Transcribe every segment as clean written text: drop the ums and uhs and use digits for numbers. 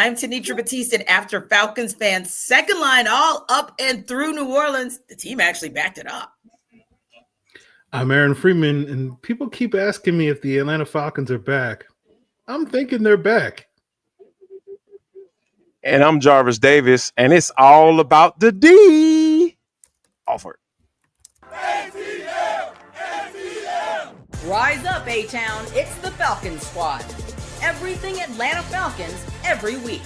I'm Tenitra Batiste, and after Falcons fans' second line all up and through New Orleans, the team actually backed it up. I'm Aaron Freeman, and people keep asking me if the Atlanta Falcons are back. I'm thinking they're back. And I'm Jarvis Davis, and it's all about the D. Alford. Rise up, A-Town. It's the Falcons Squad. Everything Atlanta Falcons every week.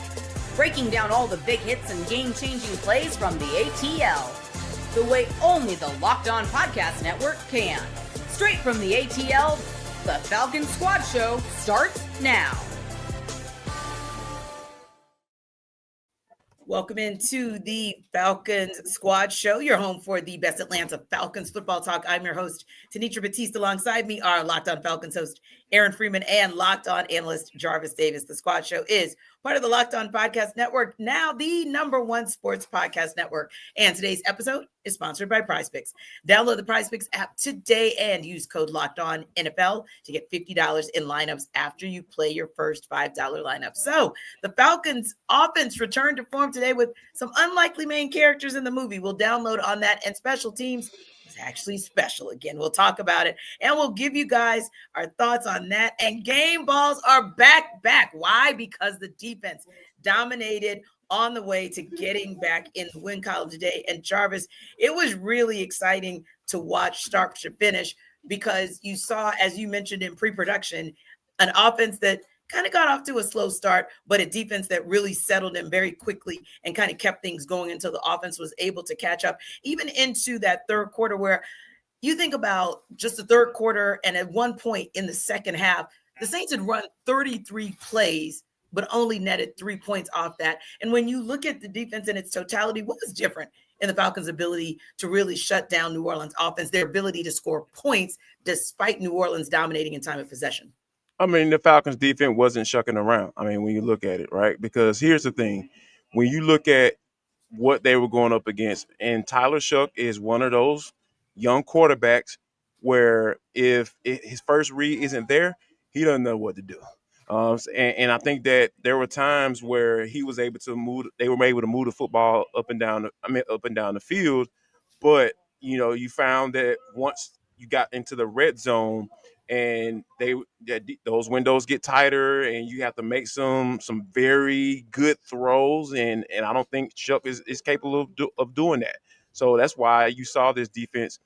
Breaking down all the big hits and game-changing plays from the ATL. The way only the Locked On Podcast Network can. Straight from the ATL, the Falcons Squad Show starts now. Welcome into the Falcons Squad Show, your home for the best Atlanta Falcons football talk. I'm your host, Tenitra Batiste. Alongside me are Locked On Falcons host Aaron Freeman and Locked On analyst Jarvis Davis. The Squad Show is part of the Locked On Podcast Network, now the #1 sports podcast network. And today's episode is sponsored by PrizePicks. Download the PrizePicks app today and use code LOCKEDONNFL to get $50 in lineups after you play your first $5 lineup. So the Falcons offense returned to form today with some unlikely main characters in the movie. We'll download on that, and special teams is actually special again. We'll talk about it, and we'll give you guys our thoughts on that. And game balls are back. Why? Because the defense dominated on the way to getting back in the win column today. And Jarvis, it was really exciting to watch start to finish, because you saw, as you mentioned in pre-production, an offense that kind of got off to a slow start, but a defense that really settled in very quickly and kind of kept things going until the offense was able to catch up, even into that third quarter, where you think about just the third quarter, and at one point in the second half, the Saints had run 33 plays, but only netted 3 points off that. And when you look at the defense in its totality, what was different in the Falcons' ability to really shut down New Orleans' offense, their ability to score points despite New Orleans dominating in time of possession? I mean, the Falcons defense wasn't shucking around. I mean, when you look at it, right? Because here's the thing. When you look at what they were going up against, and Tyler Shough is one of those young quarterbacks where if his first read isn't there, he doesn't know what to do. And I think that there were times where he was able to move. They were able to move the football up and down the field. But you found that once you got into the red zone, and those windows get tighter, and you have to make some very good throws, and I don't think Shough is capable of doing that. So that's why you saw this defense,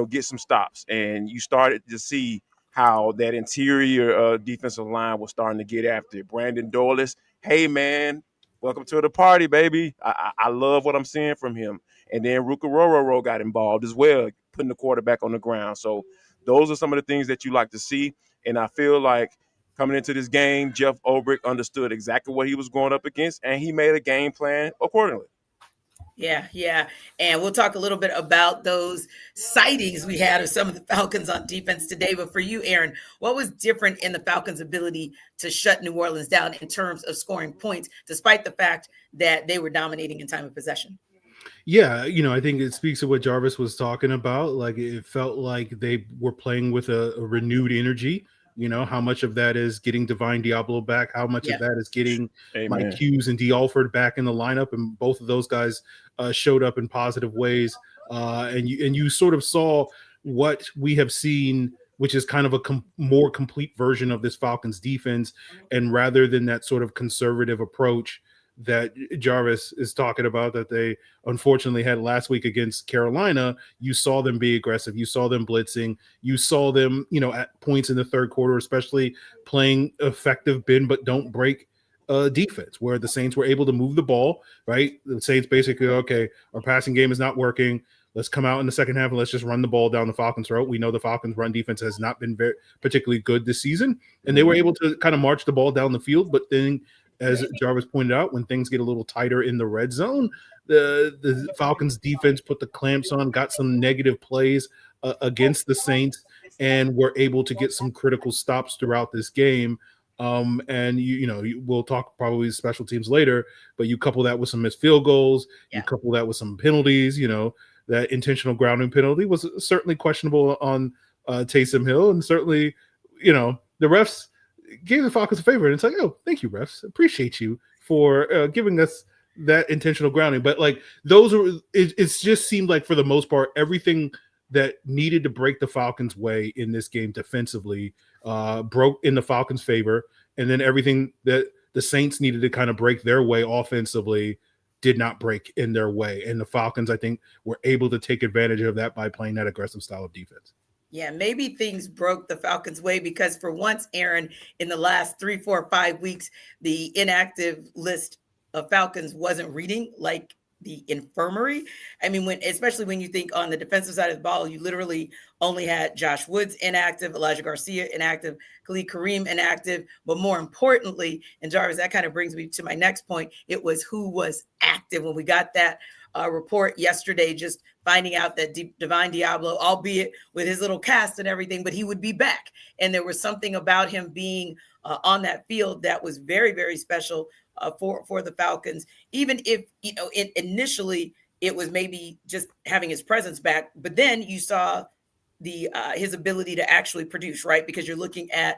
get some stops, and you started to see how that interior defensive line was starting to get after it. Brandon Dorlus, hey man, welcome to the party, baby. I love what I'm seeing from him. And then Ruka Rororo got involved as well, putting the quarterback on the ground. So those are some of the things that you like to see. And I feel like coming into this game, Jeff Ulbrich understood exactly what he was going up against, and he made a game plan accordingly. Yeah. And we'll talk a little bit about those sightings we had of some of the Falcons on defense today. But for you, Aaron, what was different in the Falcons' ability to shut New Orleans down in terms of scoring points, despite the fact that they were dominating in time of possession? Yeah, I think it speaks to what Jarvis was talking about. Like, it felt like they were playing with a renewed energy. How much of that is getting Divine Diablo back? How much of that is getting Mike Hughes and D. Alford back in the lineup? And both of those guys showed up in positive ways. And you sort of saw what we have seen, which is kind of a more complete version of this Falcons defense. And rather than that sort of conservative approach that Jarvis is talking about that they unfortunately had last week against Carolina, you saw them be aggressive. You saw them blitzing. You saw them, at points in the third quarter, especially playing effective bend but don't break defense, where the Saints were able to move the ball, right? The Saints basically, okay, our passing game is not working. Let's come out in the second half and let's just run the ball down the Falcons' throat. We know the Falcons' run defense has not been particularly good this season, and they were able to kind of march the ball down the field, but then, as Jarvis pointed out, when things get a little tighter in the red zone, the Falcons defense put the clamps on, got some negative plays against the Saints, and were able to get some critical stops throughout this game. And we'll talk probably special teams later, but you couple that with some missed field goals, you couple that with some penalties. That intentional grounding penalty was certainly questionable on Taysom Hill, and certainly, the refs gave the Falcons a favor. And it's like, oh, thank you, refs. Appreciate you for giving us that intentional grounding. But like those are, it's just seemed like for the most part, everything that needed to break the Falcons' way in this game defensively broke in the Falcons' favor. And then everything that the Saints needed to kind of break their way offensively did not break in their way. And the Falcons, I think, were able to take advantage of that by playing that aggressive style of defense. Yeah, maybe things broke the Falcons' way because for once, Aaron, in the last 3, 4, 5 weeks, the inactive list of Falcons wasn't reading like the infirmary. I mean, especially when you think on the defensive side of the ball, you literally only had Josh Woods inactive, Elijah Garcia inactive, Khalid Kareem inactive. But more importantly, and Jarvis, that kind of brings me to my next point. It was who was active when we got that report yesterday, just finding out that Divine Diablo, albeit with his little cast and everything, but he would be back. And there was something about him being on that field that was very, very special for the Falcons, even if, initially it was maybe just having his presence back, but then you saw his ability to actually produce, right? Because you're looking at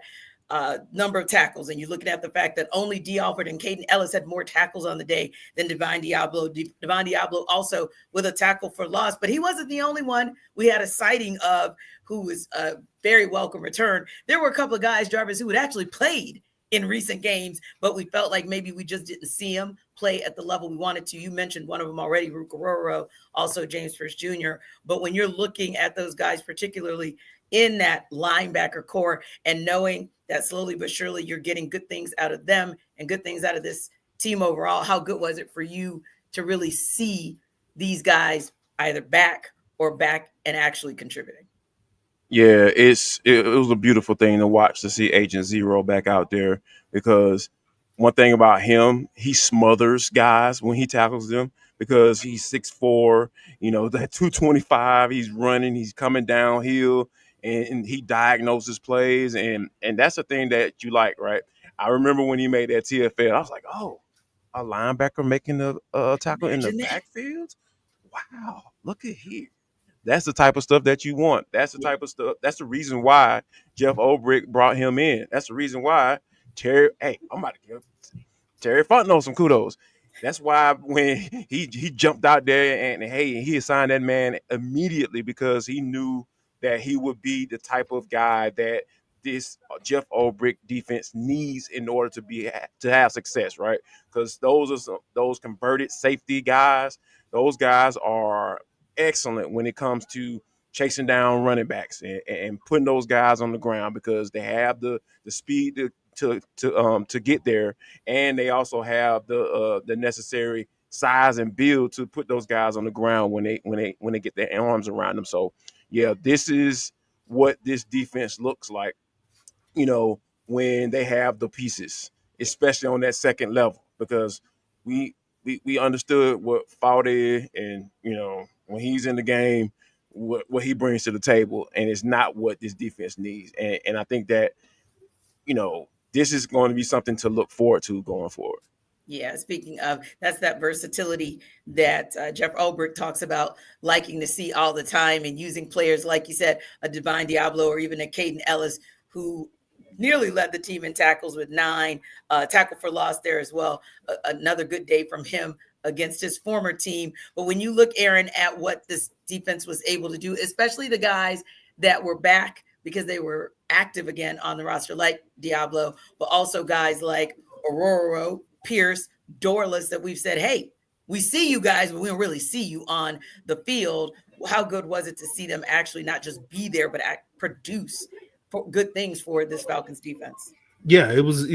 number of tackles, and you're looking at the fact that only D. Alford and Caden Ellis had more tackles on the day than Divine Diablo. Divine Diablo also with a tackle for loss, but he wasn't the only one we had a sighting of who was a very welcome return. There were a couple of guys, Jarvis, who had actually played in recent games, but we felt like maybe we just didn't see him play at the level we wanted to. You mentioned one of them already, Rook Ororo, also James Pierce Jr. But when you're looking at those guys, particularly in that linebacker core, and knowing that slowly but surely you're getting good things out of them and good things out of this team overall, how good was it for you to really see these guys either back and actually contributing? Yeah, it was a beautiful thing to watch, to see Agent Zero back out there, because one thing about him, he smothers guys when he tackles them because he's 6'4", that 225, he's running, he's coming downhill, and he diagnoses plays, and that's the thing that you like, right? I remember when he made that TFL, I was like, oh, a linebacker making a tackle in the backfield? Wow, look at here. That's the type of stuff that you want. That's the type of stuff. That's the reason why Jeff Ulbrich brought him in. That's the reason why I'm about to give Terry Fontenot some kudos. That's why when he jumped out there and he assigned that man immediately, because he knew that he would be the type of guy that this Jeff Ulbrich defense needs in order to have success, right? Because those converted safety guys, those guys are excellent when it comes to chasing down running backs and putting those guys on the ground, because they have the speed to get there, and they also have the necessary size and build to put those guys on the ground when they get their arms around them. So yeah, this is what this defense looks like, when they have the pieces, especially on that second level, because we understood what Faude and when he's in the game, what he brings to the table, and it's not what this defense needs. And I think that, this is going to be something to look forward to going forward. Yeah, speaking of, that's that versatility that Jeff Ulbrich talks about liking to see all the time, and using players, like you said, a Divine Diablo or even a Caden Ellis, who nearly led the team in tackles with 9, tackle for loss there as well. Another good day from him against his former team. But when you look, Aaron, at what this defense was able to do, especially the guys that were back because they were active again on the roster, like Deablo, but also guys like Ororo, Pierce, Dorlus, that we've said, hey, we see you guys, but we don't really see you on the field. How good was it to see them actually not just be there, but produce good things for this Falcons defense? Yeah, it was,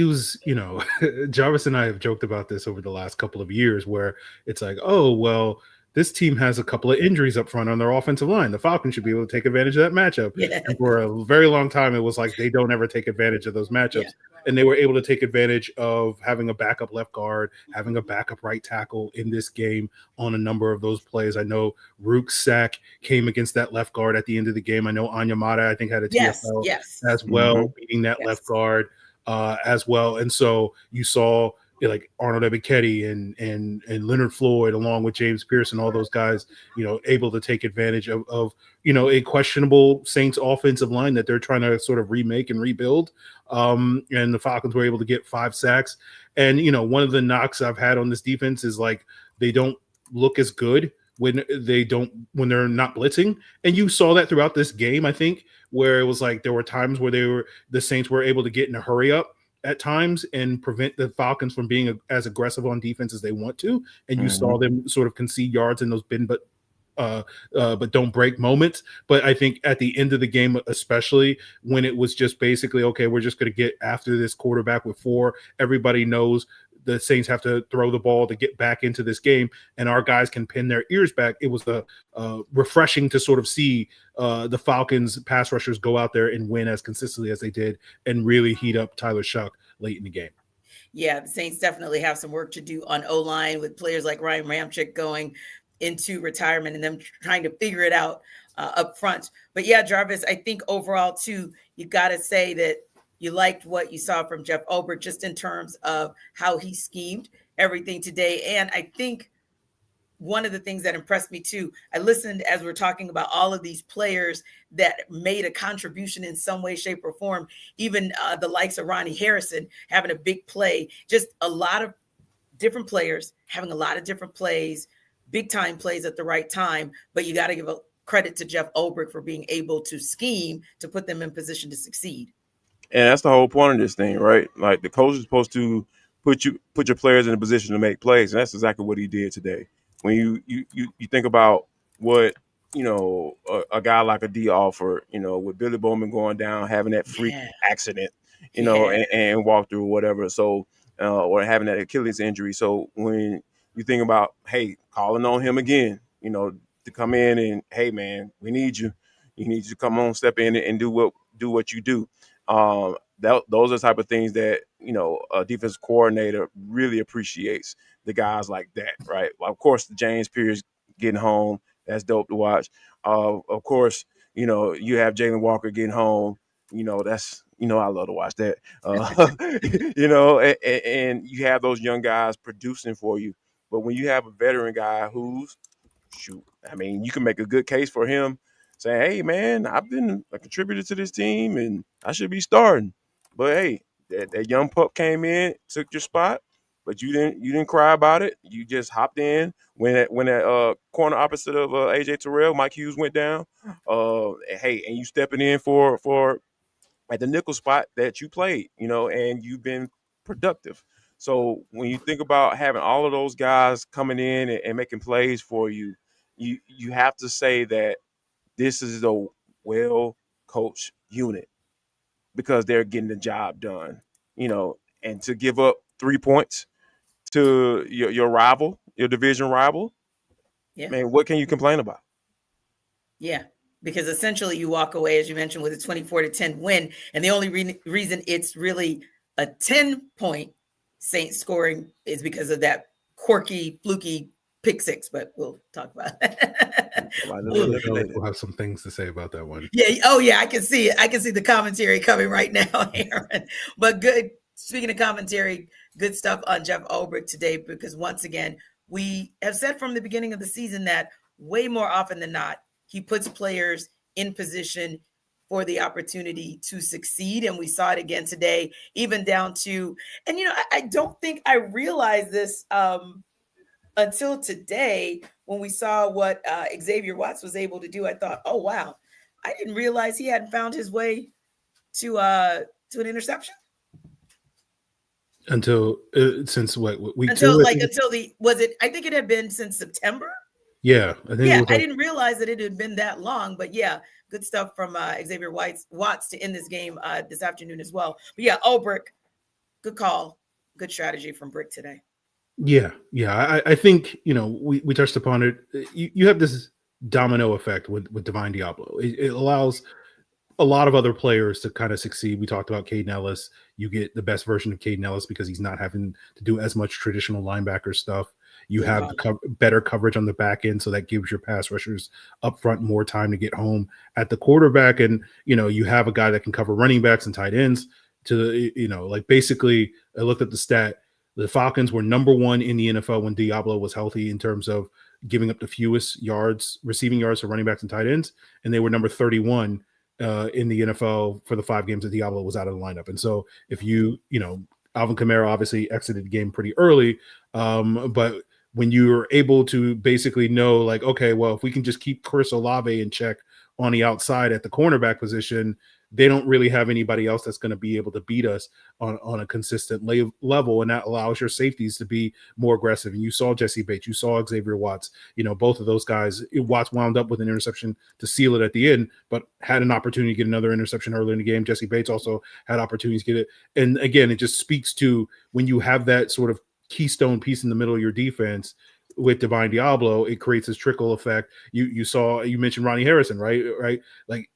Jarvis and I have joked about this over the last couple of years, where it's like, oh, well, this team has a couple of injuries up front on their offensive line. The Falcons should be able to take advantage of that matchup. Yeah. And for a very long time, it was like they don't ever take advantage of those matchups. Yeah. And they were able to take advantage of having a backup left guard, having a backup right tackle in this game on a number of those plays. I know Rook's sack came against that left guard at the end of the game. I know Anyamata, I think, had a TFL as well, beating that left guard as well. And so you saw like Arnold Ebiketie and Leonard Floyd, along with James Pearson, all those guys, able to take advantage of a questionable Saints offensive line that they're trying to sort of remake and rebuild. And the Falcons were able to get 5 sacks. And, one of the knocks I've had on this defense is like they don't look as good when they're not blitzing. And you saw that throughout this game, I think, where it was like there were times where the Saints were able to get in a hurry up at times and prevent the Falcons from being as aggressive on defense as they want to. And you saw them sort of concede yards in those but don't break moments. But I think at the end of the game, especially when it was just basically, okay, we're just going to get after this quarterback with 4, everybody knows the Saints have to throw the ball to get back into this game, and our guys can pin their ears back. It was refreshing to sort of see the Falcons pass rushers go out there and win as consistently as they did and really heat up Tyler Shuck late in the game. Yeah, the Saints definitely have some work to do on O-line with players like Ryan Ramczyk going into retirement and them trying to figure it out up front. But yeah, Jarvis, I think overall too, you got to say that you liked what you saw from Jeff Ulbrich just in terms of how he schemed everything today. And I think one of the things that impressed me too, I listened as we're talking about all of these players that made a contribution in some way, shape, or form, even the likes of Ronnie Harrison having a big play, just a lot of different players having a lot of different plays, big time plays at the right time. But you got to give a credit to Jeff Ulbrich for being able to scheme to put them in position to succeed. And that's the whole point of this thing, right? Like the coach is supposed to put your players in a position to make plays, and that's exactly what he did today. When you think about what a guy like a D Alford, with Billy Bowman going down, having that freak accident, and walk through whatever, so or having that Achilles injury. So when you think about, hey, calling on him again, to come in and, hey man, we need you. You need to come on, step in and do what you do. Those are the type of things that a defense coordinator really appreciates, the guys like that, right? Well, of course, James Pierce getting home, that's dope to watch. Of course, you have Jalen Walker getting home, that's I love to watch that. And you have those young guys producing for you. But when you have a veteran guy you can make a good case for him, saying, hey, man, I've been a contributor to this team and I should be starting. But, hey, that young pup came in, took your spot, but you didn't cry about it. You just hopped in when that corner opposite of A.J. Terrell, Mike Hughes, went down. And you stepping in for at the nickel spot that you played, and you've been productive. So when you think about having all of those guys coming in and making plays for you, you have to say that this is a well-coached unit because they're getting the job done, and to give up 3 points to your rival, your division rival, man, what can you complain about? Yeah, because essentially you walk away, as you mentioned, with a 24-10 win. And the only reason it's really a 10-point Saints scoring is because of that quirky, fluky pick 6, but we'll talk about that. We'll have some things to say about that one. Yeah. Oh, yeah. I can see it. I can see the commentary coming right now, Aaron. But good. Speaking of commentary, good stuff on Jeff Ulbrich today, because once again, we have said from the beginning of the season that way more often than not, he puts players in position for the opportunity to succeed. And we saw it again today, even down to, and, I don't think I realized this until today when we saw what Xavier Watts was able to do. I thought, oh, wow, I didn't realize he hadn't found his way to an interception. Until since what week until 2? I think it had been since September. Yeah, I didn't realize that it had been that long, but yeah, good stuff from Xavier Watts to end this game this afternoon as well. But yeah, Ulbrich, good call, good strategy from Brick today. Yeah. I think we touched upon it. You have this domino effect with Divine Diablo. It allows a lot of other players to kind of succeed. We talked about Caden Ellis. You get the best version of Caden Ellis because he's not having to do as much traditional linebacker stuff. You have better coverage on the back end, so that gives your pass rushers up front more time to get home at the quarterback. And, you have a guy that can cover running backs and tight ends basically I looked at the stat, The Falcons were number 1 in the NFL when Deablo was healthy in terms of giving up the fewest yards, receiving yards to running backs and tight ends, and they were number 31 in the NFL for the 5 games that Deablo was out of the lineup. And so if Alvin Kamara obviously exited the game pretty early, but when you're able to basically know, like, okay, well, if we can just keep Chris Olave in check on the outside at the cornerback position, they don't really have anybody else that's going to be able to beat us on a consistent level. And that allows your safeties to be more aggressive. And you saw Jesse Bates, you saw Xavier Watts, both of those guys. Watts wound up with an interception to seal it at the end, but had an opportunity to get another interception early in the game. Jesse Bates also had opportunities to get it. And again, it just speaks to when you have that sort of keystone piece in the middle of your defense with Divine Diablo, it creates this trickle effect. You mentioned Ronnie Harrison, right? Like,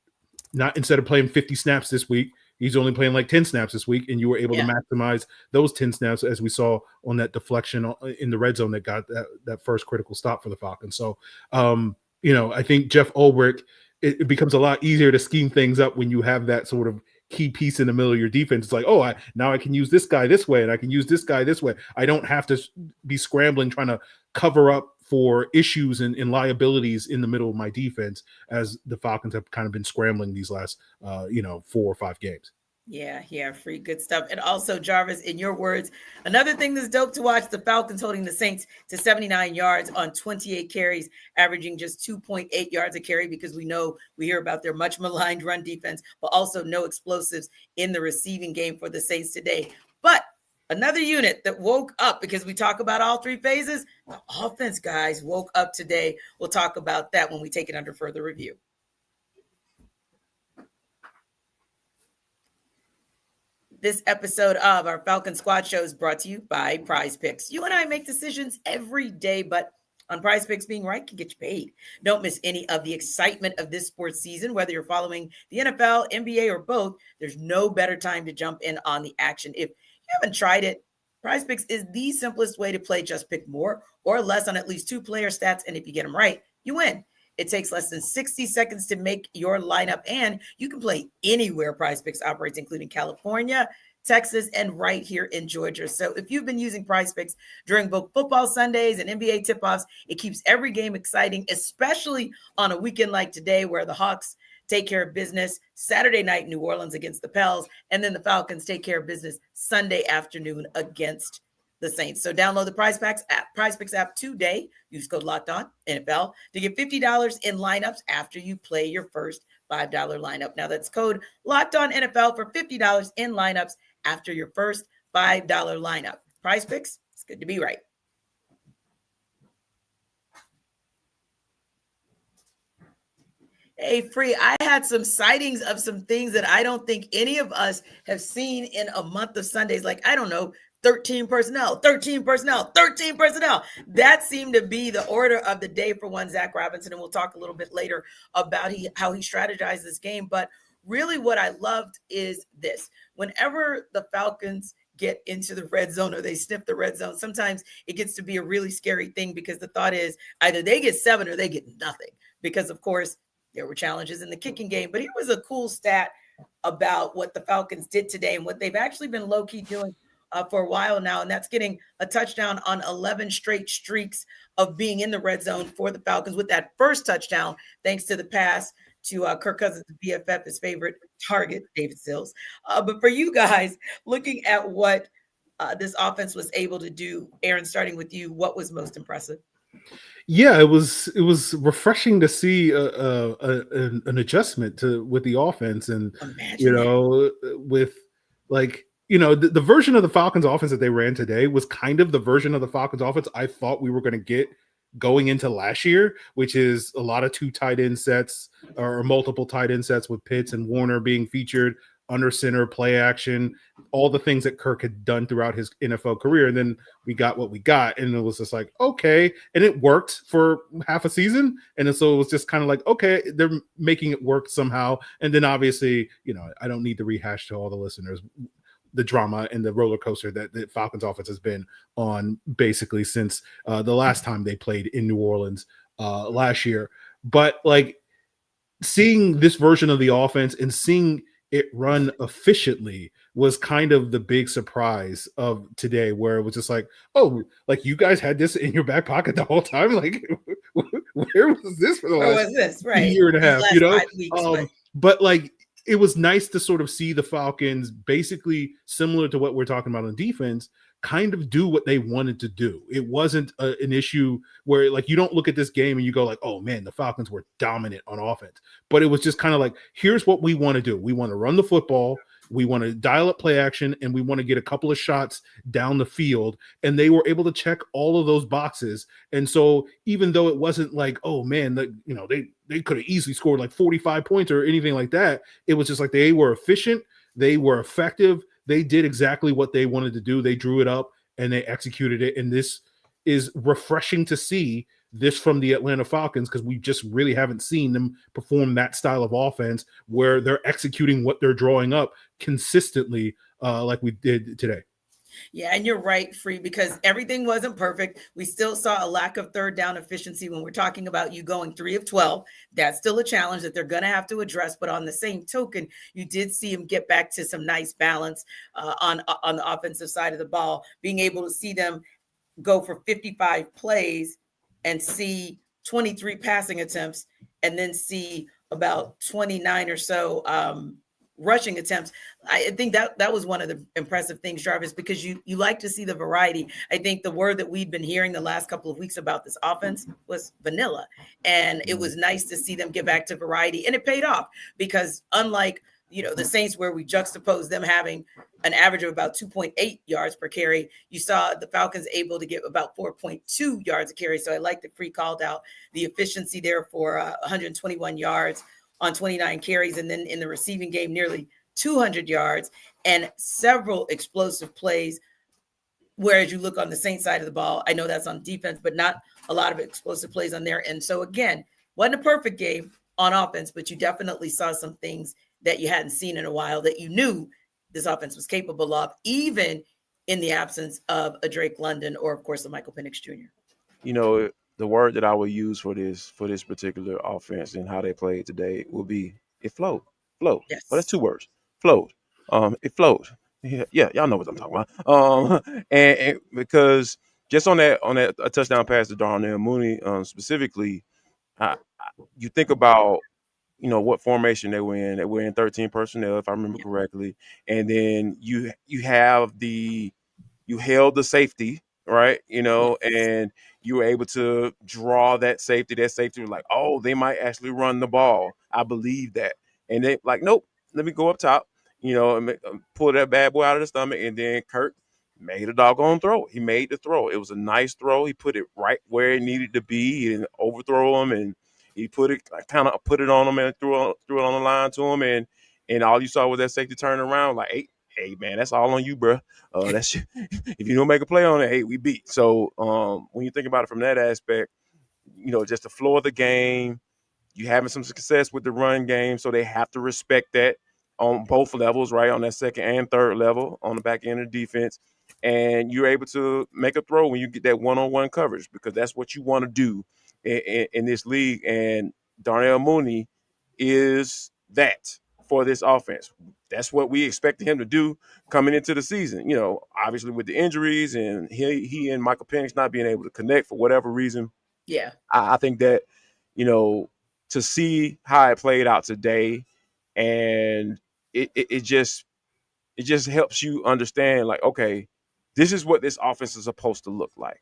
not instead of playing 50 snaps this week, he's only playing like 10 snaps this week, and you were able to maximize those 10 snaps, as we saw on that deflection in the red zone that got that first critical stop for the Falcons. So, I think Jeff Ulbrich, it becomes a lot easier to scheme things up when you have that sort of key piece in the middle of your defense. It's like, now I can use this guy this way, and I can use this guy this way. I don't have to be scrambling trying to cover up for issues and liabilities in the middle of my defense, as the Falcons have kind of been scrambling these last 4 or 5 games. Yeah, free good stuff. And also, Jarvis, in your words, another thing that's dope to watch, the Falcons holding the Saints to 79 yards on 28 carries, averaging just 2.8 yards a carry, because we hear about their much maligned run defense, but also no explosives in the receiving game for the Saints today. But another unit that woke up, because we talk about all 3 phases, the offense guys woke up today. We'll talk about that when we take it under further review. This episode of our Falcon Squad Show is brought to you by Prize Picks. You and I make decisions every day, but on Prize Picks, being right can get you paid. Don't miss any of the excitement of this sports season. Whether you're following the NFL, NBA, or both, there's no better time to jump in on the action. If you haven't tried it, Prize Picks is the simplest way to play. Just pick more or less on at least 2 player stats, and if you get them right, you win. It takes less than 60 seconds to make your lineup, and you can play anywhere Prize Picks operates, including California, Texas, and right here in Georgia. So if you've been using Prize Picks during both football Sundays and NBA tip-offs, it keeps every game exciting, especially on a weekend like today, where the Hawks take care of business Saturday night in New Orleans against the Pels, and then the Falcons take care of business Sunday afternoon against the Saints. So download the Prize Picks app today. Use code LOCKEDON NFL to get $50 in lineups after you play your first $5 lineup. Now that's code LOCKEDON NFL for $50 in lineups after your first $5 lineup. Prize Picks, it's good to be right. Hey, Free, I had some sightings of some things that I don't think any of us have seen in a month of Sundays. Like, I don't know, 13 personnel. That seemed to be the order of the day for one Zach Robinson, and we'll talk a little bit later about how he strategized this game. But really what I loved is this. Whenever the Falcons get into the red zone or they sniff the red zone, sometimes it gets to be a really scary thing, because the thought is either they get 7 or they get nothing, because, of course, there were challenges in the kicking game. But here was a cool stat about what the Falcons did today and what they've actually been low-key doing for a while now, and that's getting a touchdown on 11 straight streaks of being in the red zone for the Falcons, with that first touchdown thanks to the pass to Kirk Cousins' BFF, his favorite target, David Sills. But for you guys, looking at what this offense was able to do, Aaron, starting with you, what was most impressive? Yeah, it was refreshing to see an adjustment with the offense, and with like. The version of the Falcons offense that they ran today was kind of the version of the Falcons offense I thought we were going to get going into last year, which is a lot of 2 tight end sets or multiple tight end sets with Pitts and Warner being featured, under center, play action, all the things that Kirk had done throughout his NFL career. And then we got what we got, and it was just like, okay. And it worked for half a season. And so it was just kind of like, okay, they're making it work somehow. And then obviously, I don't need to rehash to all the listeners the drama and the roller coaster that the Falcons offense has been on basically since the last time they played in New Orleans last year. But like seeing this version of the offense and seeing it run efficiently was kind of the big surprise of today, where it was just like, oh, like you guys had this in your back pocket the whole time. Like, where was this for the last year and a half? You know, 5 weeks, but like it was nice to sort of see the Falcons basically similar to what we're talking about on defense, kind of do what they wanted to do. It wasn't an issue where like you don't look at this game and you go like, oh man, the Falcons were dominant on offense. But it was just kind of like, here's what we want to do. We want to run the football. We want to dial up play action, and we want to get a couple of shots down the field. And they were able to check all of those boxes. And so even though it wasn't like, oh man, they could have easily scored like 45 points or anything like that, it was just like they were efficient, they were effective, they did exactly what they wanted to do. They drew it up and they executed it. And this is refreshing to see this from the Atlanta Falcons, because we just really haven't seen them perform that style of offense where they're executing what they're drawing up consistently like we did today. Yeah, and you're right, Free, because everything wasn't perfect. We still saw a lack of third down efficiency when we're talking about you going 3 of 12. That's still a challenge that they're going to have to address. But on the same token, you did see them get back to some nice balance on the offensive side of the ball, being able to see them go for 55 plays and see 23 passing attempts and then see about 29 or so rushing attempts. I think that was one of the impressive things, Jarvis, because you like to see the variety. I think the word that we've been hearing the last couple of weeks about this offense was vanilla. And it was nice to see them get back to variety. And it paid off because unlike, the Saints, where we juxtapose them having an average of about 2.8 yards per carry, you saw the Falcons able to get about 4.2 yards a carry. So I like that Free called out the efficiency there for 121 yards on 29 carries. And then in the receiving game, nearly 200 yards and several explosive plays. Whereas you look on the Saints side of the ball, I know that's on defense, but not a lot of explosive plays on there. And so again, wasn't a perfect game on offense, but you definitely saw some things that you hadn't seen in a while that you knew this offense was capable of, even in the absence of a Drake London or, of course, a Michael Penix Jr. The word that I would use for this particular offense and how they played today will be it flowed. Flowed. Yes. Well, that's 2 words. Flowed. It flowed. Yeah, y'all know what I'm talking about. And because just on that a touchdown pass to Darnell Mooney specifically, you think about what formation they were in. They were in 13 personnel, if I remember correctly. And then you held the safety, right? And you were able to draw that safety. That safety was like, oh, they might actually run the ball. I believe that. And they like, nope, let me go up top, and pull that bad boy out of the stomach. And then Kirk made a doggone throw. He made the throw. It was a nice throw. He put it right where it needed to be. He didn't overthrow him, and he put it on him and threw it on the line to him, and all you saw was that safety turn around like, hey man, that's all on you, bro. That's if you don't make a play on it, hey, we beat. So when you think about it from that aspect, just the flow of the game, you having some success with the run game, so they have to respect that on both levels, right? On that second and third level, on the back end of the defense. And you're able to make a throw when you get that one-on-one coverage, because that's what you want to do in this league. And Darnell Mooney is that for this offense. That's what we expected him to do coming into the season. Obviously with the injuries and he and Michael Penix not being able to connect for whatever reason. Yeah. I think that, to see how it played out today, and it just helps you understand, like, okay, this is what this offense is supposed to look like.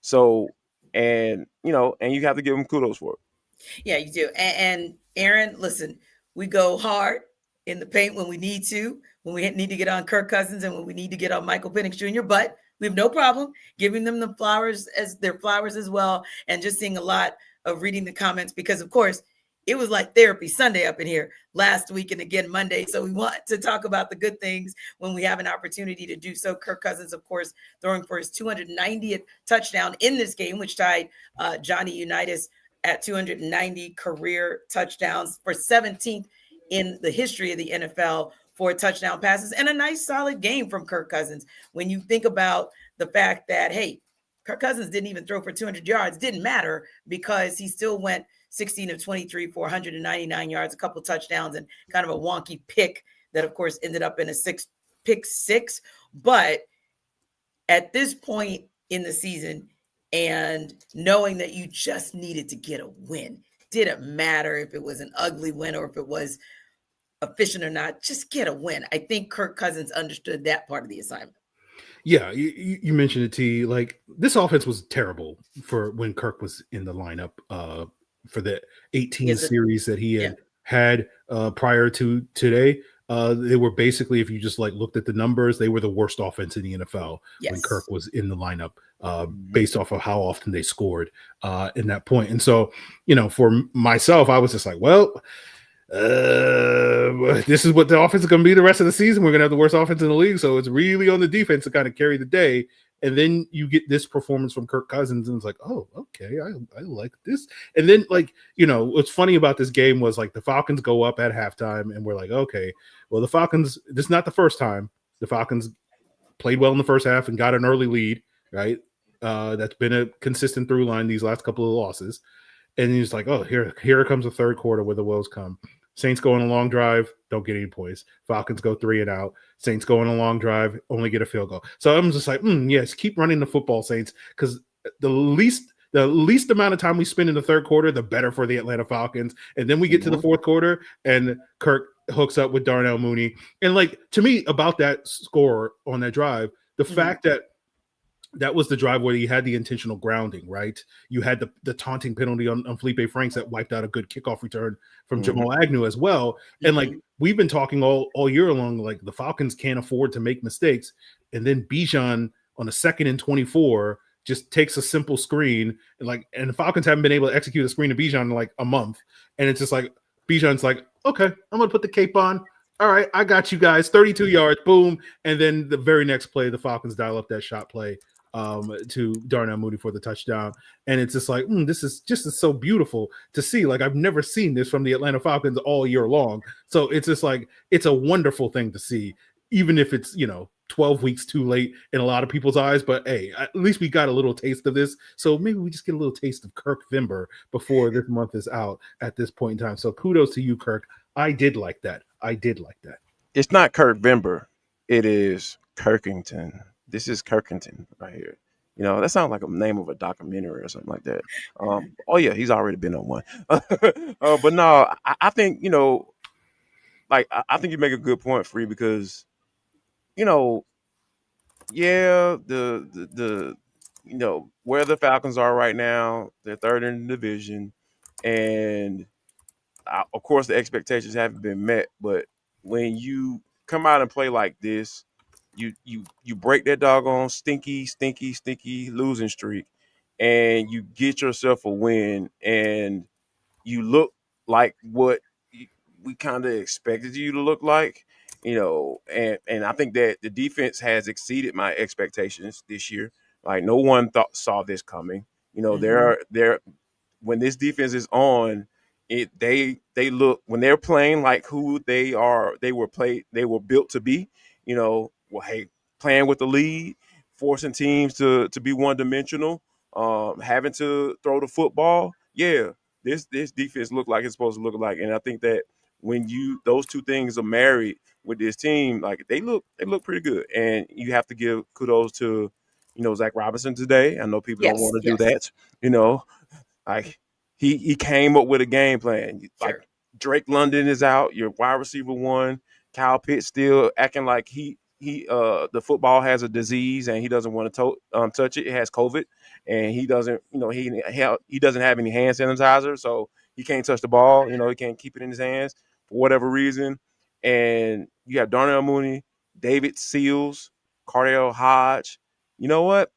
So, and you have to give them kudos for it. Yeah, you do. And Aaron, listen, we go hard in the paint when we need to, when we need to get on Kirk Cousins and when we need to get on Michael Penix Jr., but we have no problem giving them the flowers as their flowers as well. And just seeing a lot of reading the comments, because of course it was like therapy Sunday up in here last week and again Monday. So we want to talk about the good things when we have an opportunity to do so. Kirk Cousins, of course, throwing for his 290th touchdown in this game, which tied Johnny Unitas at 290 career touchdowns, for 17th in the history of the NFL for touchdown passes, and a nice solid game from Kirk Cousins. When you think about the fact that, hey, Kirk Cousins didn't even throw for 200 yards, didn't matter, because he still went 16 of 23 for 199 yards, a couple touchdowns, and kind of a wonky pick that, of course, ended up in a pick six. But at this point in the season, and knowing that you just needed to get a win, didn't matter if it was an ugly win or if it was efficient or not, just get a win. I think Kirk Cousins understood that part of the assignment. Yeah, you mentioned it, T. Like, this offense was terrible for when Kirk was in the lineup for the 18 series that he had prior to today. They were basically, if you just like looked at the numbers, they were the worst offense in the NFL when Kirk was in the lineup, based off of how often they scored in that point. And so, for myself, I was just like, well, this is what the offense is going to be the rest of the season. We're going to have the worst offense in the league, so it's really on the defense to kind of carry the day. And then you get this performance from Kirk Cousins, and it's like, oh, okay, I like this. And then, like, what's funny about this game was, like, the Falcons go up at halftime, and we're like, okay, well, the Falcons, this is not the first time the Falcons played well in the first half and got an early lead, right? That's been a consistent through line these last couple of losses. And he's like, oh, here comes the third quarter where the woes come. Saints go on a long drive, don't get any points. Falcons go 3 and out. Saints go on a long drive, only get a field goal. So I'm just like, yes, keep running the football, Saints, because the least amount of time we spend in the third quarter, the better for the Atlanta Falcons. And then we get to the fourth quarter, and Kirk hooks up with Darnell Mooney. And, like, to me, about that score on that drive, the fact that was the drive where he had the intentional grounding, right? You had the taunting penalty on Felipe Franks that wiped out a good kickoff return from Jamal Agnew as well. And, like, we've been talking all year long, like, the Falcons can't afford to make mistakes. And then Bijan on a 2nd and 24 just takes a simple screen, and the Falcons haven't been able to execute a screen to Bijan in like a month. And it's just like, Bijan's like, okay, I'm going to put the cape on. All right, I got you guys. 32 yards, boom. And then the very next play, the Falcons dial up that shot play to Darnell Mooney for the touchdown. And it's just like, this is so beautiful to see. Like, I've never seen this from the Atlanta Falcons all year long. So it's just like, it's a wonderful thing to see, even if it's, 12 weeks too late in a lot of people's eyes. But hey, at least we got a little taste of this. So maybe we just get a little taste of Kirk Vimber before this month is out at this point in time. So kudos to you, Kirk. I did like that. It's not Kirk Vimber. It is Kirkington. This is Kirkington right here. That sounds like a name of a documentary or something like that. Oh yeah, he's already been on one. But no, I think, I think you make a good point, Free, because, the where the Falcons are right now, they're third in the division, and of course the expectations haven't been met. But when you come out and play like this, you break that doggone stinky losing streak, and you get yourself a win, and you look like what we kind of expected you to look like, and I think that the defense has exceeded my expectations this year. Like, no one saw this coming. They're when this defense is on, they look, when they're playing like who they are, they were built to be, hey, playing with the lead, forcing teams to be one-dimensional, having to throw the football. Yeah, this defense looked like it's supposed to look like. And I think that when those two things are married with this team, like, they look pretty good. And you have to give kudos to, Zach Robinson today. I know people don't want to do that, like, he came up with a game plan. Like, Drake London is out, your wide receiver one. Kyle Pitts still acting like the football has a disease and he doesn't want to touch it. It has COVID, and he doesn't, he doesn't have any hand sanitizer, so he can't touch the ball. He can't keep it in his hands for whatever reason. And you have Darnell Mooney, David Seals, Cardale Hodge. You know what?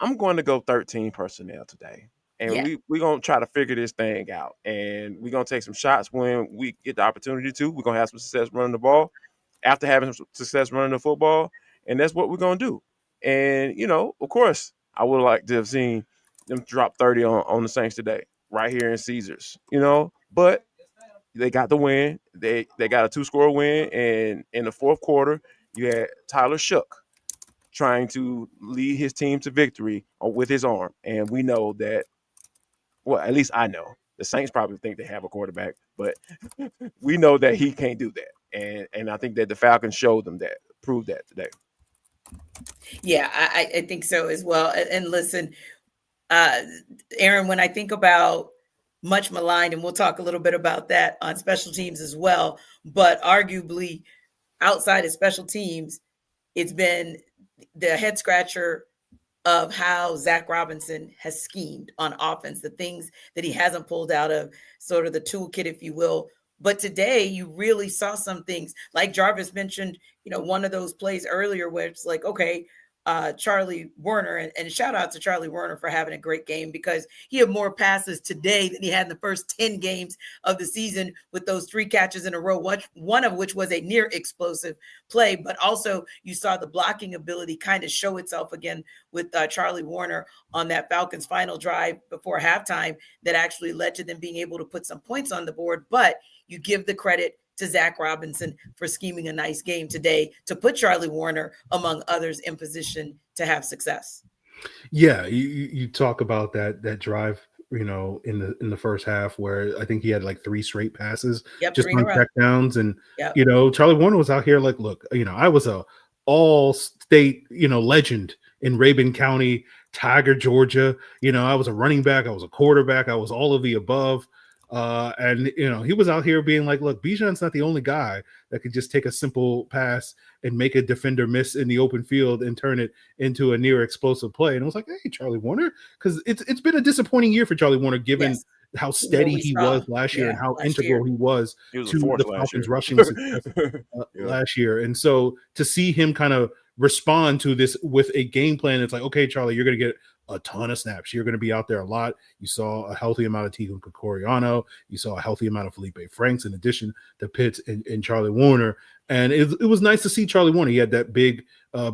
I'm going to go 13 personnel today. And we're going to try to figure this thing out. And we're going to take some shots when we get the opportunity to. We're going to have some success running the ball after having some success running the football. And that's what we're going to do. And, of course, I would like to have seen them drop 30 on the Saints today, right here in Caesars, But they got the win. They got a 2-score win. And in the fourth quarter, you had Tyler Shook trying to lead his team to victory with his arm. And we know that, well, at least I know The Saints probably think they have a quarterback, but we know that he can't do that. And I think that the Falcons showed them that, proved that today. Yeah, I think so as well. And listen, Aaron, when I think about much maligned, and we'll talk a little bit about that on special teams as well, but arguably outside of special teams, it's been the head scratcher of how Zach Robinson has schemed on offense, the things that he hasn't pulled out of sort of the toolkit, if you will. But today you really saw some things like Jarvis mentioned, one of those plays earlier where it's like, okay, Charlie Werner, and shout out to Charlie Werner for having a great game, because he had more passes today than he had in the first 10 games of the season with those 3 catches in a row, one of which was a near explosive play. But also you saw the blocking ability kind of show itself again with Charlie Werner on that Falcons final drive before halftime that actually led to them being able to put some points on the board. But you give the credit to Zach Robinson for scheming a nice game today to put Charlie Werner, among others, in position to have success. Yeah, you talk about that drive, in the first half where I think he had like 3 straight passes, just on checkdowns, and Charlie Werner was out here like, look, I was a all-state legend in Rabun County, Tiger, Georgia. I was a running back, I was a quarterback, I was all of the above. And he was out here being like, look, Bijan's not the only guy that could just take a simple pass and make a defender miss in the open field and turn it into a near explosive play. And I was like, hey, Charlie Werner, because it's been a disappointing year for Charlie Werner, given how steady he was last year and how integral he was to the Falcons' rushing success last year. And so to see him kind of respond to this with a game plan, it's like, okay, Charlie, you're going to get a ton of snaps. You're going to be out there a lot. You saw a healthy amount of Tegan Coriano. You saw a healthy amount of Felipe Franks, in addition to Pitts and Charlie Werner. And it was nice to see Charlie Werner. He had that big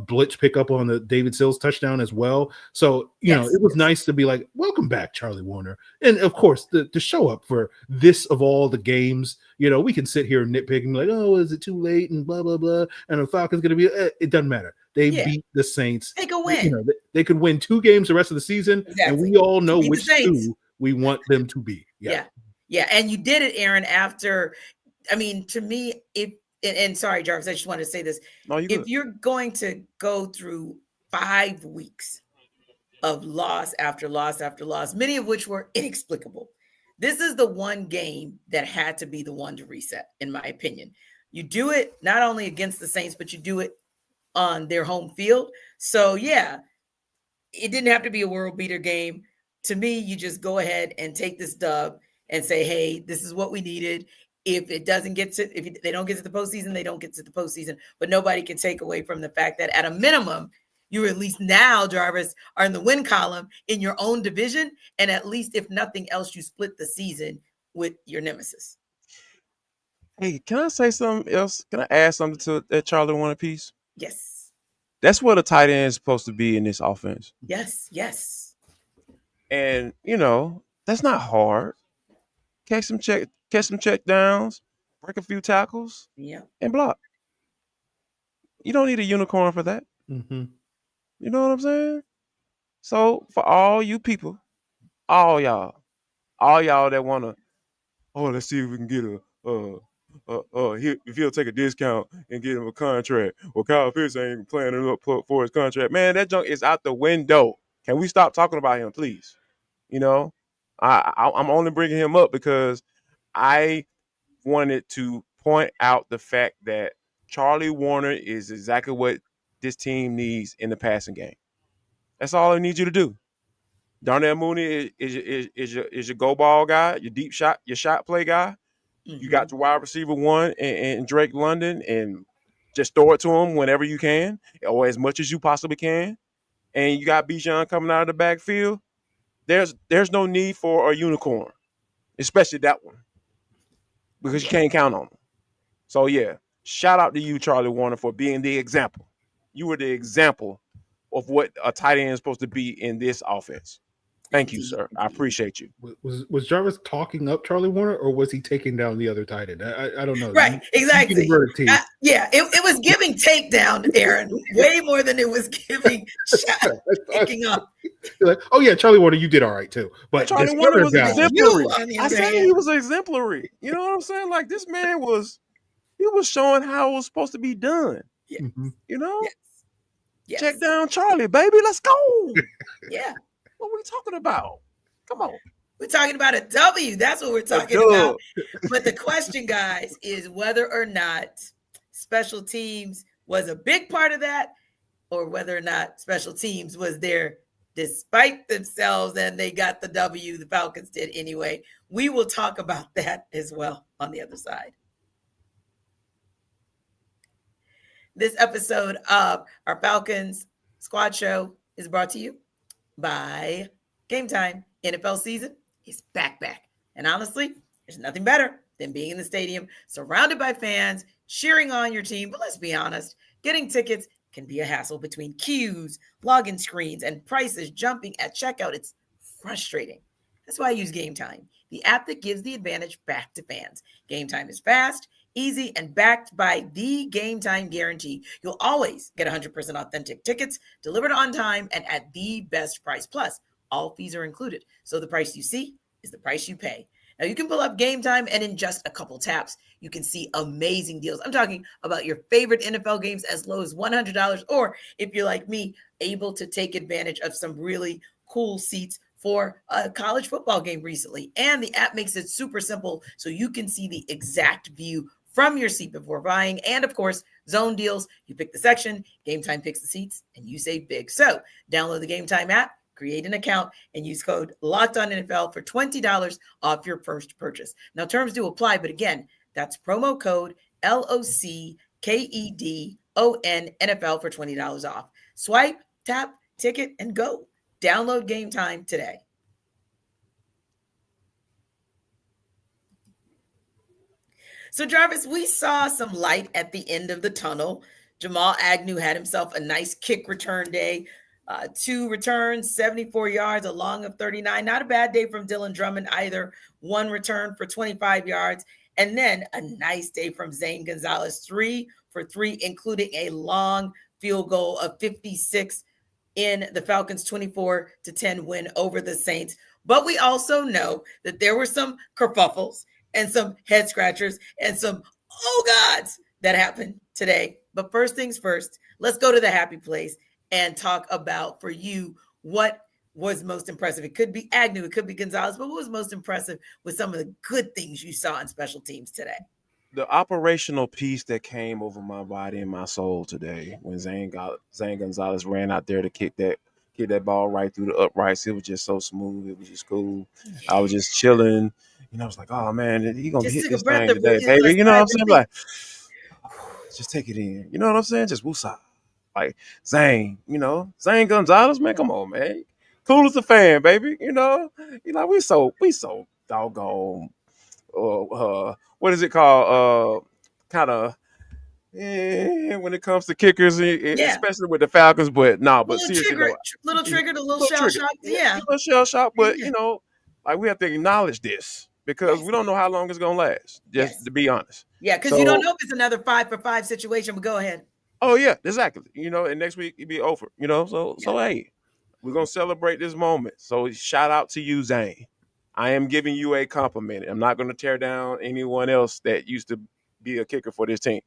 blitz pickup on the David Sills touchdown as well. So, it was nice to be like, welcome back, Charlie Werner. And of course, to show up for this of all the games, we can sit here and nitpick and be like, oh, is it too late? And blah, blah, blah. And the Falcons going to be, it doesn't matter. They beat the Saints. They could win. They could win 2 games the rest of the season. Exactly. And we all know which 2 we want them to be. Yeah. And you did it, Aaron, after, to me, and sorry, Jarvis, I just wanted to say this. No, if you're going to go through 5 weeks of loss after loss after loss, many of which were inexplicable, this is the one game that had to be the one to reset, in my opinion. You do it not only against the Saints, but you do it on their home field. So, it didn't have to be a world beater game. To me, you just go ahead and take this dub and say, hey, this is what we needed. If they don't get to the postseason, they don't get to the postseason. But nobody can take away from the fact that at a minimum, you at least now, Jarvis, are in the win column in your own division. And at least, if nothing else, you split the season with your nemesis. Hey, can I say something else? Can I add something to that Charlie Werner piece? Yes. That's what a tight end is supposed to be in this offense. Yes. And, that's not hard. Catch some check downs, break a few tackles, and block. You don't need a unicorn for that. Mm-hmm. You know what I'm saying? So for all you people, all y'all that want to, let's see if we can get if he'll take a discount and get him a contract. Well, Kyle Pitts ain't planning up for his contract. Man, that junk is out the window. Can we stop talking about him, please? I'm only bringing him up because I wanted to point out the fact that Charlie Werner is exactly what this team needs in the passing game. That's all I need you to do. Darnell Mooney is your go ball guy, your deep shot, your shot play guy. Mm-hmm. You got your wide receiver 1 and Drake London, and just throw it to him whenever you can, or as much as you possibly can. And you got Bijan coming out of the backfield. There's no need for a unicorn, especially that one, because you can't count on them. So, shout out to you, Charlie Werner, for being the example. You were the example of what a tight end is supposed to be in this offense. Thank you, sir. I appreciate you. Was Jarvis talking up Charlie Warner, or was he taking down the other tight end? I don't know. Right, exactly. Yeah, it was giving takedown, Aaron, way more than it was giving picking up. Like, oh yeah, Charlie Warner, you did all right too. But Charlie Warner was exemplary. I said he was exemplary. You know what I'm saying? Like this man was showing how it was supposed to be done. Yes. You know? Yes. Check down Charlie, baby. Let's go. Yeah. What are we talking about? Come on. We're talking about a W. That's what we're talking about. But the question, guys, is whether or not special teams was a big part of that, or whether or not special teams was there despite themselves and they got the W. The Falcons did anyway. We will talk about that as well on the other side. This episode of our Falcons Squad Show is brought to you by Game Time. NFL season is back. And honestly, there's nothing better than being in the stadium, surrounded by fans, cheering on your team. But let's be honest, getting tickets can be a hassle between queues, login screens, and prices jumping at checkout. It's frustrating. That's why I use Game Time, the app that gives the advantage back to fans. Game Time is fast, easy, and backed by the Game Time guarantee. You'll always get 100% authentic tickets delivered on time and at the best price. Plus, all fees are included, so the price you see is the price you pay. Now, you can pull up Game Time, and in just a couple taps, you can see amazing deals. I'm talking about your favorite NFL games as low as $100, or if you're like me, able to take advantage of some really cool seats for a college football game recently. And the app makes it super simple, so you can see the exact view from your seat before buying. And of course, zone deals. You pick the section, Game Time picks the seats, and you save big. So download the Game Time app, create an account, and use code LOCKEDONNFL for $20 off your first purchase. Now, terms do apply, but again, that's promo code LOCKEDONNFL for $20 off. Swipe, tap, ticket, and go. Download Game Time today. So, Jarvis, we saw some light at the end of the tunnel. Jamal Agnew had himself a nice kick return day. 2 returns, 74 yards, a long of 39. Not a bad day from Dylan Drummond either. 1 return for 25 yards. And then a nice day from Zane Gonzalez, 3 for 3, including a long field goal of 56 in the Falcons' 24-10 win over the Saints. But we also know that there were some kerfuffles and some head scratchers and some oh gods that happened today. But first things first, let's go to the happy place and talk about, for you, what was most impressive. It could be Agnew, it could be Gonzalez, but what was most impressive with some of the good things you saw in special teams today? The operational piece that came over my body and my soul today when Zane Gonzalez ran out there to kick that ball right through the uprights. It was just so smooth. It was just cool. I was just chilling. I was like, oh man, he gonna hit this thing today, baby. You know what I'm saying? Like, just take it in. You know what I'm saying? Just woosah. Like Zane, Zane Gonzalez, man, come on, man. Cool as a fan, baby. We so doggone. What is it called? Kind of. When it comes to kickers, especially with the Falcons, but seriously, little triggered, a little shell shock, a little shell shock. But like we have to acknowledge this because we don't know how long it's gonna last. Just to be honest, because you don't know if it's another 5-for-5 situation. But go ahead. Oh yeah, exactly. And next week it'll be over. So hey, we're gonna celebrate this moment. So shout out to you, Zane. I am giving you a compliment. I'm not gonna tear down anyone else that used to be a kicker for this team.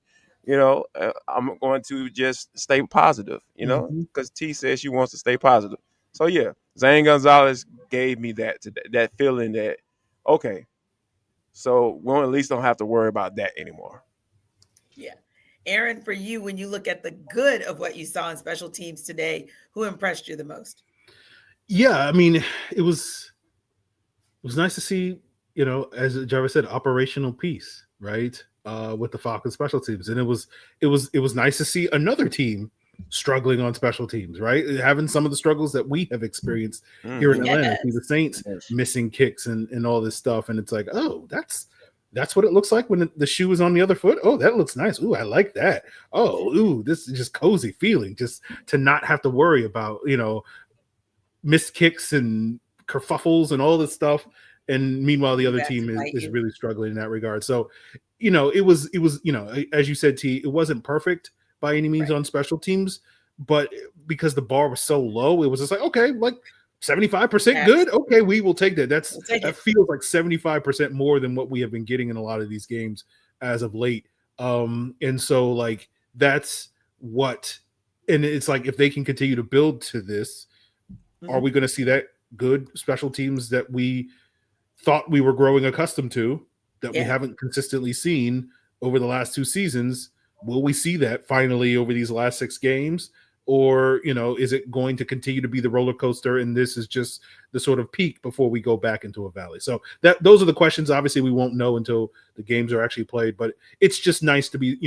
I'm going to just stay positive. Because T says she wants to stay positive. So yeah, Zane Gonzalez gave me that feeling that okay, so we at least don't have to worry about that anymore. Yeah. Aaron, for you, when you look at the good of what you saw in special teams today, who impressed you the most? Yeah, I mean, it was nice to see, as Jarvis said, operational piece, right? With the Falcons special teams. And it was nice to see another team struggling on special teams, right? Having some of the struggles that we have experienced here in Atlanta, see the Saints missing kicks and all this stuff. And it's like, oh, that's what it looks like when the shoe is on the other foot. Oh, that looks nice. Ooh, I like that. Oh, ooh, this is just cozy feeling, just to not have to worry about, missed kicks and kerfuffles and all this stuff. And meanwhile, the other team is really struggling in that regard. So, it was, as you said, T, it wasn't perfect by any means on special teams, but because the bar was so low, it was just like, okay, like 75% good. Okay, we will take that. That feels like 75% more than what we have been getting in a lot of these games as of late. And so like that's what, and it's like if they can continue to build to this, are we going to see that good special teams that we thought we were growing accustomed to, that we haven't consistently seen over the last 2 seasons? Will we see that finally over these last 6 games? Or, is it going to continue to be the roller coaster and this is just the sort of peak before we go back into a valley? So those are the questions. Obviously, we won't know until the games are actually played, but it's just nice to be,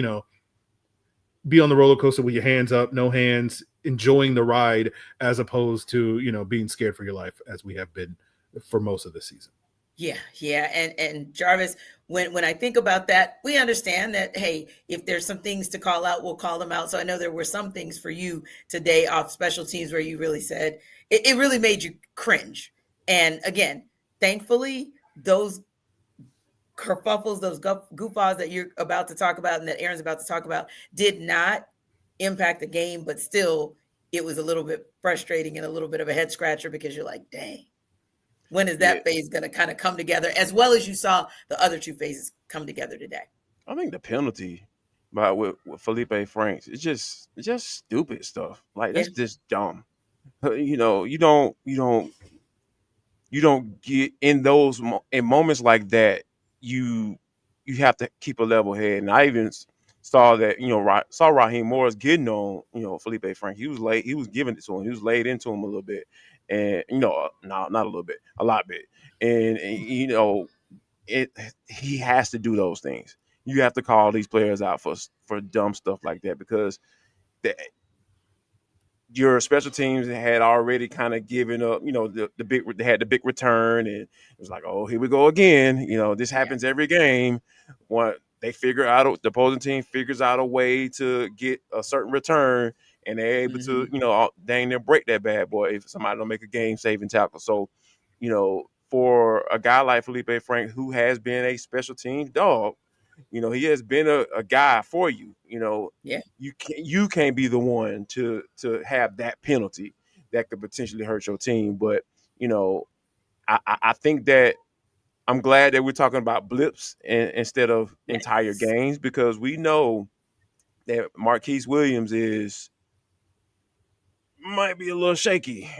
be on the roller coaster with your hands up, no hands, enjoying the ride, as opposed to, being scared for your life as we have been for most of the season. Yeah. And Jarvis, when I think about that, we understand that, hey, if there's some things to call out, we'll call them out. So I know there were some things for you today off special teams where you really said it really made you cringe. And again, thankfully, those kerfuffles, those goof-offs that you're about to talk about and that Aaron's about to talk about did not impact the game, but still it was a little bit frustrating and a little bit of a head scratcher because you're like, dang. When is that phase going to kind of come together, as well as you saw the other 2 phases come together today? I think the penalty with Felipe Franks, it's just stupid stuff. Like that's just dumb. You don't get in those in moments like that. You have to keep a level head. And I even saw that saw Raheem Morris getting on Felipe Franks. He was late. He was giving it to him. He was laid into him a little bit. And no, not a little bit, a lot bit. And he has to do those things. You have to call these players out for dumb stuff like that, because your special teams had already kind of given up. They had the big return, and it was like, oh, here we go again. This happens every game. They figure out, the opposing team figures out a way to get a certain return, and they're able to, dang near break that bad boy if somebody don't make a game-saving tackle. So, for a guy like Felipe Franks, who has been a special team dog, he has been a guy for you. You can't be the one to have that penalty that could potentially hurt your team. But, I think that I'm glad that we're talking about blips instead of entire games, because we know that Marquise Williams might be a little shaky,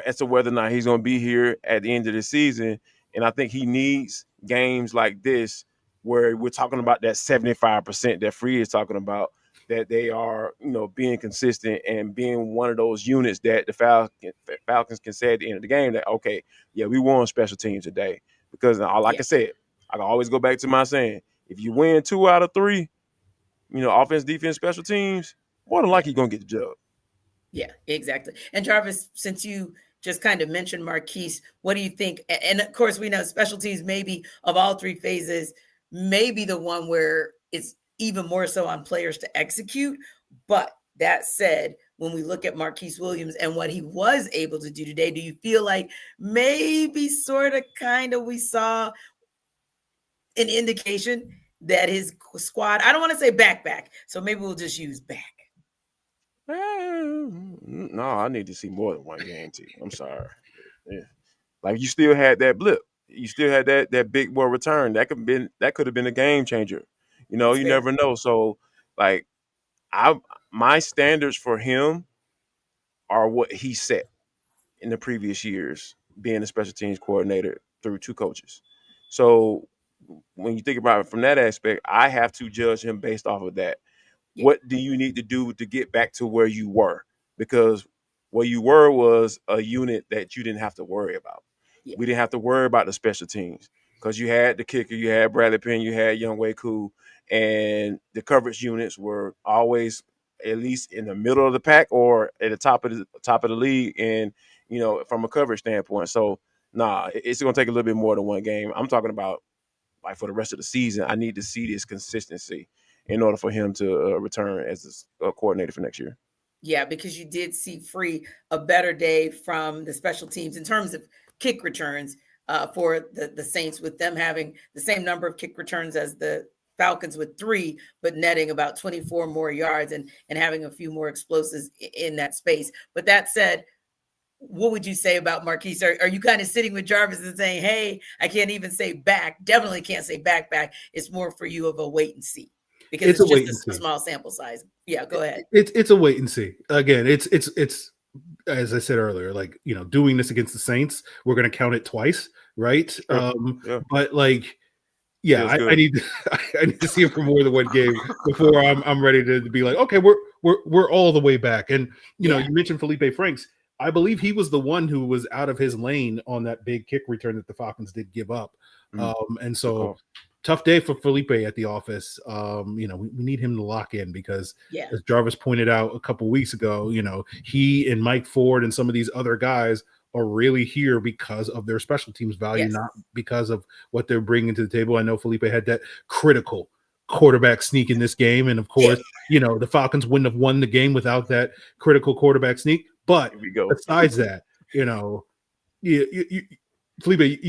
as to whether or not he's going to be here at the end of the season. And I think he needs games like this where we're talking about that 75% that Free is talking about, that they are, being consistent and being one of those units that the Falcons can say at the end of the game that, okay, yeah, we won special teams today. Because like I said, I can always go back to my saying, if you win 2 out of 3, offense, defense, special teams, more than likely you're going to get the job. Yeah, exactly. And Jarvis, since you just kind of mentioned Marquise, what do you think? And of course, we know special teams maybe of all 3 phases, maybe the one where it's even more so on players to execute. But that said, when we look at Marquise Williams and what he was able to do today, do you feel like maybe sort of kind of we saw an indication that his squad, I don't want to say back, so maybe we'll just use back. No, I need to see more than one game, T. I'm sorry. Yeah. Like, you still had that blip. You still had that big boy return. That could have been a game changer. You never know. So, like, my standards for him are what he set in the previous years, being a special teams coordinator through 2 coaches. So when you think about it from that aspect, I have to judge him based off of that. Yeah. What do you need to do to get back to where you were? Because where you were was a unit that you didn't have to worry about. Yeah. We didn't have to worry about the special teams because you had the kicker, you had Bradley Penn, you had Younghoe Koo, and the coverage units were always at least in the middle of the pack or at the top of the league, and from a coverage standpoint. So it's going to take a little bit more than one game. I'm talking about, like, for the rest of the season, I need to see this consistency in order for him to return as a coordinator for next year. Yeah, because you did see Free a better day from the special teams in terms of kick returns for the Saints, with them having the same number of kick returns as the Falcons with 3, but netting about 24 more yards and having a few more explosives in that space. But that said, what would you say about Marquise? Are you kind of sitting with Jarvis and saying, hey, I can't even say back, definitely can't say back. It's more for you of a wait and see, because it's just a small sample size. Yeah, go ahead. It's a wait and see. Again, it's as I said earlier, like, doing this against the Saints, we're going to count it twice, right? Sure. But like, I need to see it for more than one game before I'm ready to be like, okay, we're all the way back. And you mentioned Felipe Franks. I believe he was the one who was out of his lane on that big kick return that the Falcons did give up. And so tough day for Felipe at the office. We need him to lock in, because as Jarvis pointed out a couple weeks ago, he and Mike Ford and some of these other guys are really here because of their special teams value, not because of what they're bringing to the table. I know Felipe had that critical quarterback sneak in this game. And of course, the Falcons wouldn't have won the game without that critical quarterback sneak. But besides that, Felipe,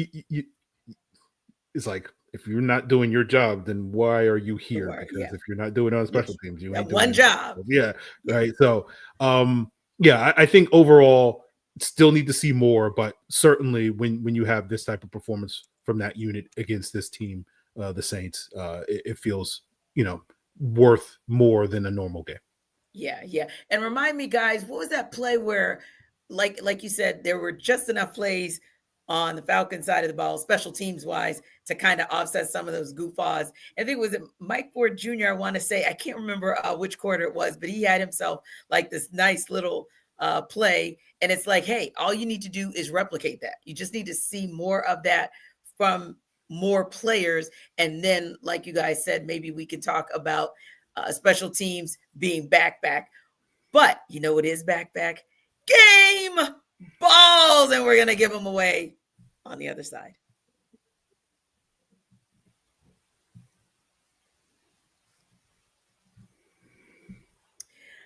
it's like, if you're not doing your job, then why are you here? Because if you're not doing it on special teams, you ain't doing one job. Right. So, I think overall still need to see more, but certainly when you have this type of performance from that unit against this team, the Saints, it feels, worth more than a normal game. Yeah. And remind me, guys, what was that play where, like you said, there were just enough plays on the Falcons side of the ball, special teams wise, to kind of offset some of those goof-offs. I think it was Mike Ford Jr., I want to say, I can't remember which quarter it was, but he had himself like this nice little play. And it's like, hey, all you need to do is replicate that. You just need to see more of that from more players. And then, like you guys said, maybe we can talk about special teams being back. But it is back. Game balls, and we're going to give them away on the other side.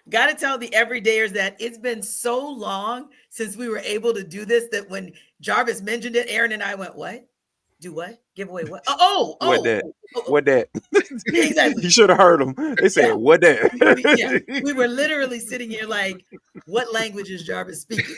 Got to tell the everydayers that it's been so long since we were able to do this that when Jarvis mentioned it, Aaron and I went, what? Do what? Give away what? What that? What that? Exactly. You should have heard them. They said, what that? We were literally sitting here like, what language is Jarvis speaking?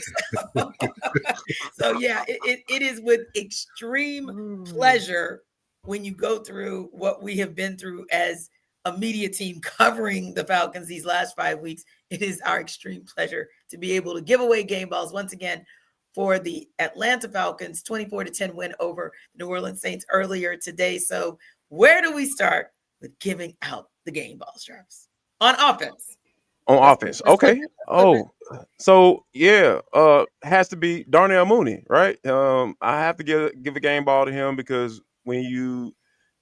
So it is with extreme pleasure when you go through what we have been through as a media team covering the Falcons these last 5 weeks. It is our extreme pleasure to be able to give away game balls once again for the Atlanta Falcons 24-10 win over the New Orleans Saints earlier today. So where do we start with giving out the game balls, Jarvis? On offense. Okay. So has to be Darnell Mooney, right? I have to give a game ball to him, because when you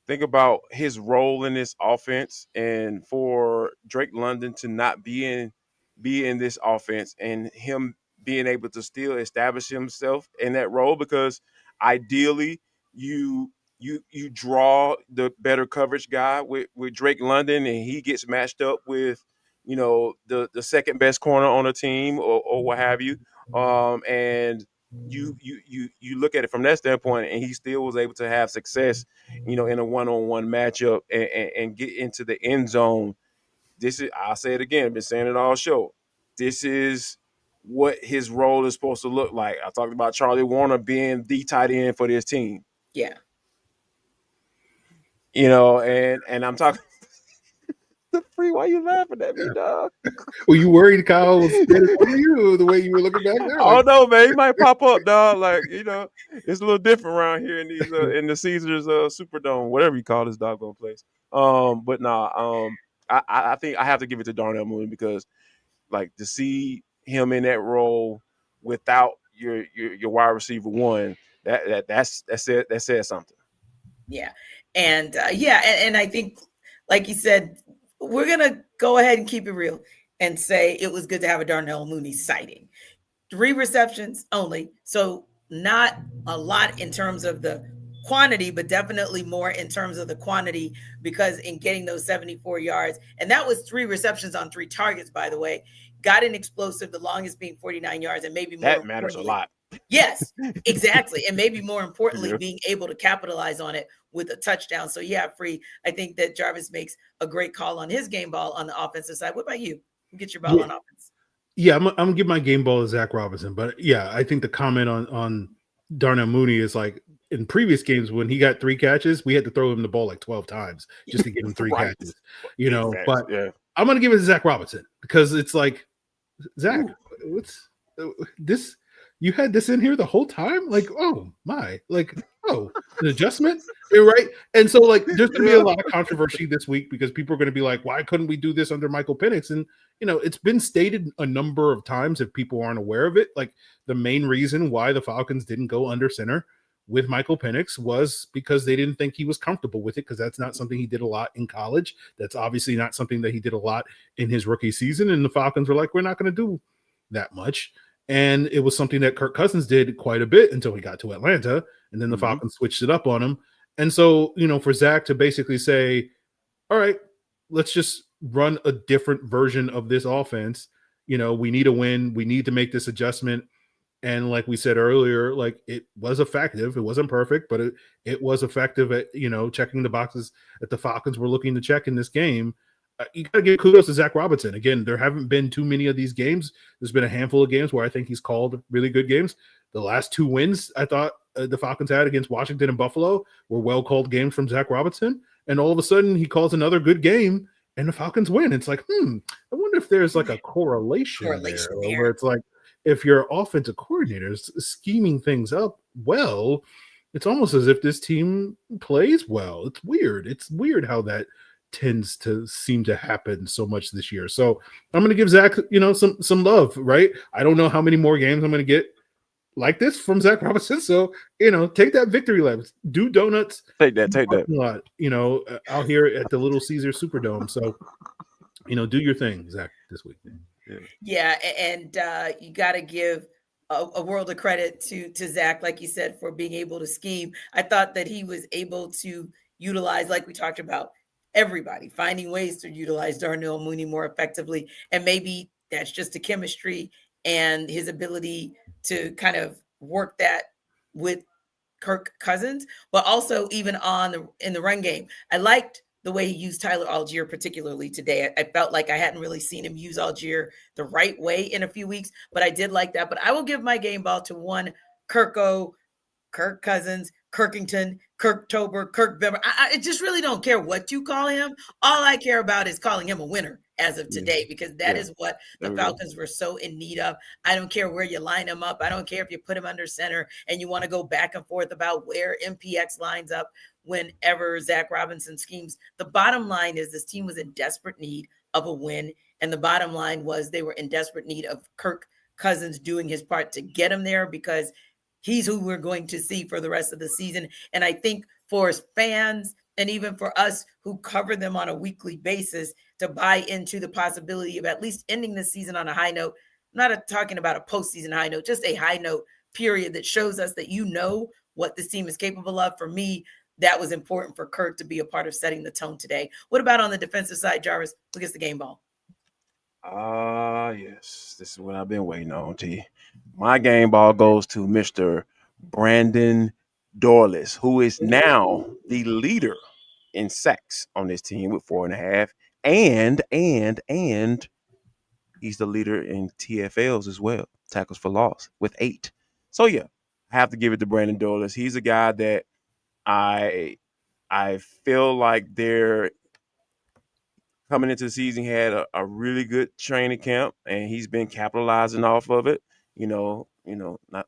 think about his role in this offense, and for Drake London to not be in this offense, and him being able to still establish himself in that role, because ideally you draw the better coverage guy with Drake London, and he gets matched up with the second best corner on the team, or what have you, and you look at it from that standpoint, and he still was able to have success in a one-on-one matchup and get into the end zone. I'll say it again, I've been saying it all show, this is what his role is supposed to look like. I talked about Charlie Warner being the tight end for this team. Yeah. And I'm talking the free. Why you laughing at me, dog? Were you worried Kyle was you the way you were looking back there? Oh no, man, he might pop up, dog. Like, it's a little different around here in these in the Caesars Superdome, whatever you call this doggone place. But I think I have to give it to Darnell Mooney, because like to see him in that role without your wide receiver one, that says something. Yeah. And and I think, like you said, we're gonna go ahead and keep it real and say it was good to have a Darnell Mooney sighting. 3 receptions only, so not a lot in terms of the quantity, but definitely more in terms of the quantity, because in getting those 74 yards, and that was 3 receptions on 3 targets, by the way, got an explosive, the longest being 49 yards, and maybe more. That matters a lot. Yes, exactly. And maybe more importantly, being able to capitalize on it with a touchdown. So yeah, Free, I think that Jarvis makes a great call on his game ball on the offensive side. What about you? Who gets your ball on offense? Yeah, I'm gonna give my game ball to Zach Robinson, but yeah, I think the comment on Darnell Mooney is like in previous games when he got 3 catches, we had to throw him the ball like 12 times just to get him 3 catches, But I'm gonna give it to Zach Robinson because it's like, Zach, what's this? You had this in here the whole time? Like, oh my, like, oh, an adjustment, right? And so, like, there's gonna be a lot of controversy this week because people are gonna be like, why couldn't we do this under Michael Penix? And it's been stated a number of times if people aren't aware of it. Like, the main reason why the Falcons didn't go under center with Michael Penix was because they didn't think he was comfortable with it, because that's not something he did a lot in college. That's obviously not something that he did a lot in his rookie season. And the Falcons were like, we're not going to do that much. And it was something that Kirk Cousins did quite a bit until he got to Atlanta, and then the Falcons switched it up on him. And so, for Zach to basically say, all right, let's just run a different version of this offense. We need a win. We need to make this adjustment. And like we said earlier, like, it was effective. It wasn't perfect, but it was effective at, checking the boxes that the Falcons were looking to check in this game. You got to give kudos to Zach Robinson. Again, there haven't been too many of these games. There's been a handful of games where I think he's called really good games. The last 2 wins I thought the Falcons had against Washington and Buffalo were well-called games from Zach Robinson. And all of a sudden he calls another good game and the Falcons win. It's like, I wonder if there's like a correlation there, where it's like, if your offensive coordinator is scheming things up well, it's almost as if this team plays well. It's weird. It's weird how that tends to seem to happen so much this year. So I'm going to give Zach, some love, right? I don't know how many more games I'm going to get like this from Zach Robinson. So, take that victory lap. Do donuts. Take that. A lot, out here at the Little Caesar Superdome. So, do your thing, Zach, this week. Yeah, and you got to give a world of credit to Zach, like you said, for being able to scheme. I thought that he was able to utilize, like we talked about, everybody, finding ways to utilize Darnell Mooney more effectively. And maybe that's just the chemistry and his ability to kind of work that with Kirk Cousins, but also even in the run game. I liked the way he used Tyler Algier particularly today. I felt like I hadn't really seen him use Algier the right way in a few weeks, but I did like that. But I will give my game ball to one Kirk Cousins, Kirkington, Kirktober, Kirk Bemmer. I just really don't care what you call him. All I care about is calling him a winner as of today, because that is what the Falcons were so in need of. I don't care where you line him up. I don't care if you put him under center and you want to go back and forth about where MPX lines up whenever Zach Robinson schemes. The bottom line is this team was in desperate need of a win. And the bottom line was they were in desperate need of Kirk Cousins doing his part to get him there, because he's who we're going to see for the rest of the season. And I think for fans and even for us who cover them on a weekly basis, to buy into the possibility of at least ending the season on a high note, I'm not talking about a postseason high note, just a high note period that shows us that what this team is capable of. For me, that was important for Kirk to be a part of setting the tone today. What about on the defensive side, Jarvis? Who gets the game ball? Yes. This is what I've been waiting on, T. My game ball goes to Mr. Brandon Dorlus, who is now the leader in sacks on this team with 4.5. And he's the leader in TFLs as well, tackles for loss, with 8. So yeah, I have to give it to Brandon Dorlus. He's a guy that I feel like they're coming into the season, he had a really good training camp, and he's been capitalizing off of it. Not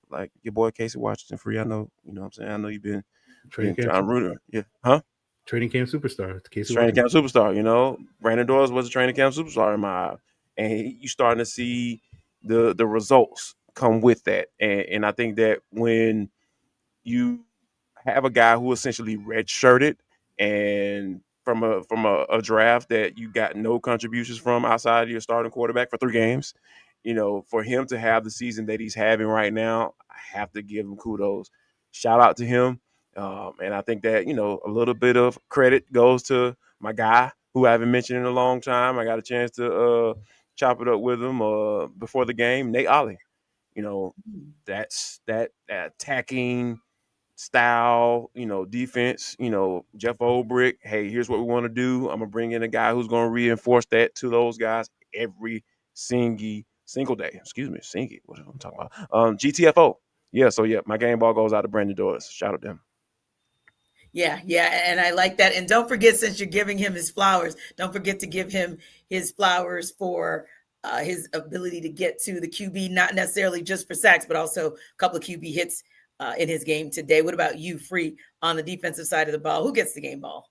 like your boy Casey Washington Free. I know, what I'm saying. I know you've been Training trying camp, to root her. Yeah, huh? Training camp superstar. Casey Training Washington. camp superstar. Brandon Doyles was a training camp superstar in my eye, and you starting to see the results come with that. And I think that when you have a guy who essentially redshirted and from a draft that you got no contributions from outside of your starting quarterback for 3 games, for him to have the season that he's having right now, I have to give him kudos. Shout out to him. And I think that, a little bit of credit goes to my guy who I haven't mentioned in a long time. I got a chance to chop it up with him before the game, Nate Ollie. That's that attacking style, defense, Jeff Ulbrich. Hey, here's what we want to do. I'm gonna bring in a guy who's gonna reinforce that to those guys every single day. Excuse me, singy. What am I talking about? GTFO. Yeah, so yeah, my game ball goes out to Brandon Dorlus. Shout out to him. Yeah, and I like that. And don't forget, since you're giving him his flowers, don't forget to give him his flowers for his ability to get to the QB, not necessarily just for sacks, but also a couple of QB hits in his game today. What about you, Free, on the defensive side of the ball? Who gets the game ball?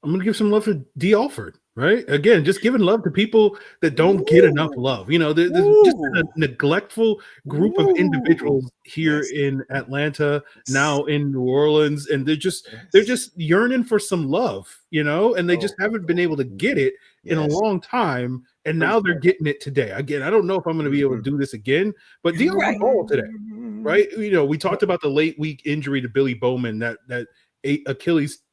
I'm going to give some love to D. Alford, right? Again, just giving love to people that don't get enough love. There's just a neglectful group of individuals here in Atlanta, now in New Orleans, and they're just yearning for some love, and they just haven't been able to get it in a long time, and now they're getting it today. Again, I don't know if I'm going to be able to do this again, but D. Alford balled today, right? We talked about the late week injury to Billy Bowman, that Achilles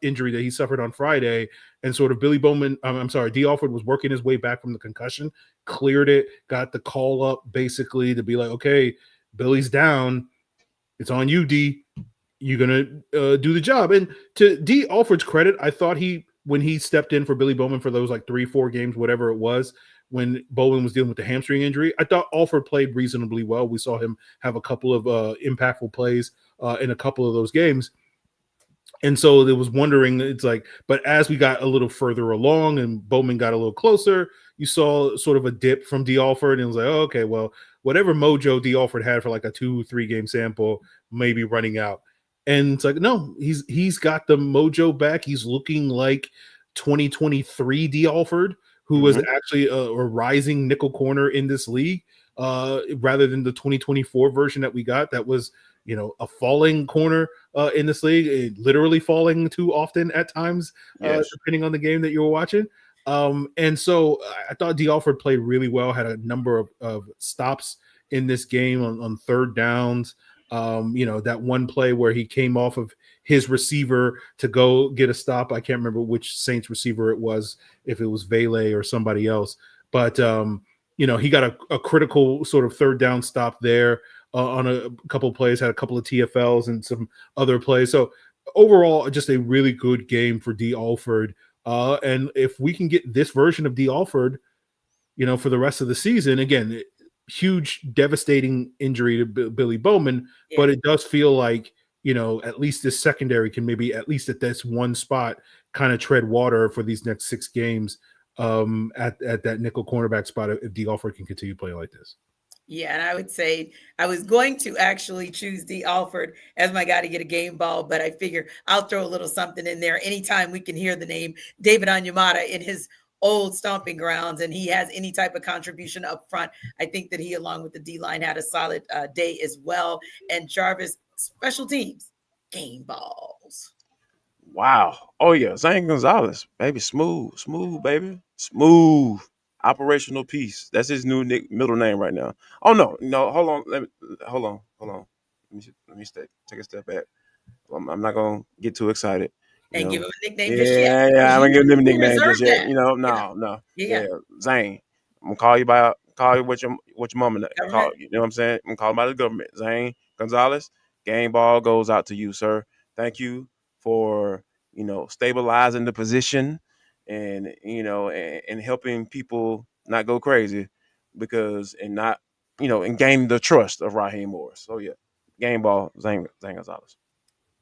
injury that he suffered on Friday, and sort of D. Alford was working his way back from the concussion, cleared it, got the call up basically to be like, okay, Billy's down, it's on you, D. You're gonna do the job. And to D. Alford's credit, I thought when he stepped in for Billy Bowman for those like 3-4 games, whatever it was, when Bowman was dealing with the hamstring injury, I thought Alford played reasonably well. We saw him have a couple of impactful plays in a couple of those games. And so there was wondering, it's like, but as we got a little further along and Bowman got a little closer, you saw sort of a dip from D. Alford, and it was like, oh, okay, well, whatever mojo D. Alford had for like a 2-3 game sample may be running out. And it's like, no, he's got the mojo back. He's looking like 2023 D. Alford, who was actually a rising nickel corner in this league, rather than the 2024 version that we got that was, a falling corner in this league, literally falling too often at times, depending on the game that you were watching. And so I thought D. Alford played really well, had a number of stops in this game on third downs. That one play where he came off of his receiver to go get a stop. I can't remember which Saints receiver it was, if it was Vele or somebody else. But, he got a critical sort of third down stop there. On a couple of plays, had a couple of TFLs and some other plays. So overall, just a really good game for D. Alford. And if we can get this version of D. Alford, for the rest of the season, again, huge, devastating injury to Billy Bowman, but it does feel like, at least this secondary can maybe, at least at this one spot, kind of tread water for these next 6 games at that nickel cornerback spot if D. Alford can continue playing like this. Yeah, and I would say I was going to actually choose D. Alford as my guy to get a game ball, but I figure I'll throw a little something in there anytime we can hear the name David Onyemata in his old stomping grounds, and he has any type of contribution up front. I think that he, along with the D-line, had a solid day as well. And Jarvis, special teams, game balls. Wow. Oh, yeah. Zane Gonzalez, baby. Smooth, baby. Smooth. Operational piece. That's his new middle name right now. Oh no, hold on. Hold on. Let me take a step back. I'm not gonna get too excited. And give him a nickname just yet. Yeah, I'm gonna give him a nickname just yet. No. Yeah. Zane. I'm gonna call you what your mama call you. You know what I'm saying? I'm gonna call him by the government. Zane Gonzalez. Game ball goes out to you, sir. Thank you for stabilizing the position. And and helping people not go crazy and gain the trust of Raheem Morris. So yeah, game ball, Zane Gonzalez.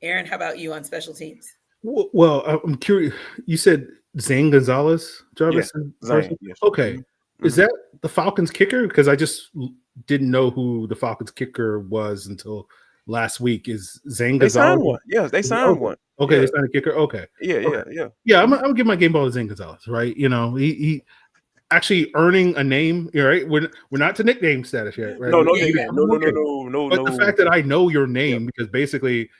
Aaron, how about you on special teams? Well, I'm curious. You said Zane Gonzalez, Jarvis? Yeah, Zane, yes. Okay. Mm-hmm. Is that the Falcons kicker? Because I just didn't know who the Falcons kicker was until last week. Is Zane Gonzalez? They signed one. Yeah, they signed one. Okay, yeah. They signed a kicker. Okay. Yeah. I'm gonna give my game ball to Zane Gonzalez, right? He actually earning a name, right? We're not to nickname status yet, right? No. But the fact that I know your name, because basically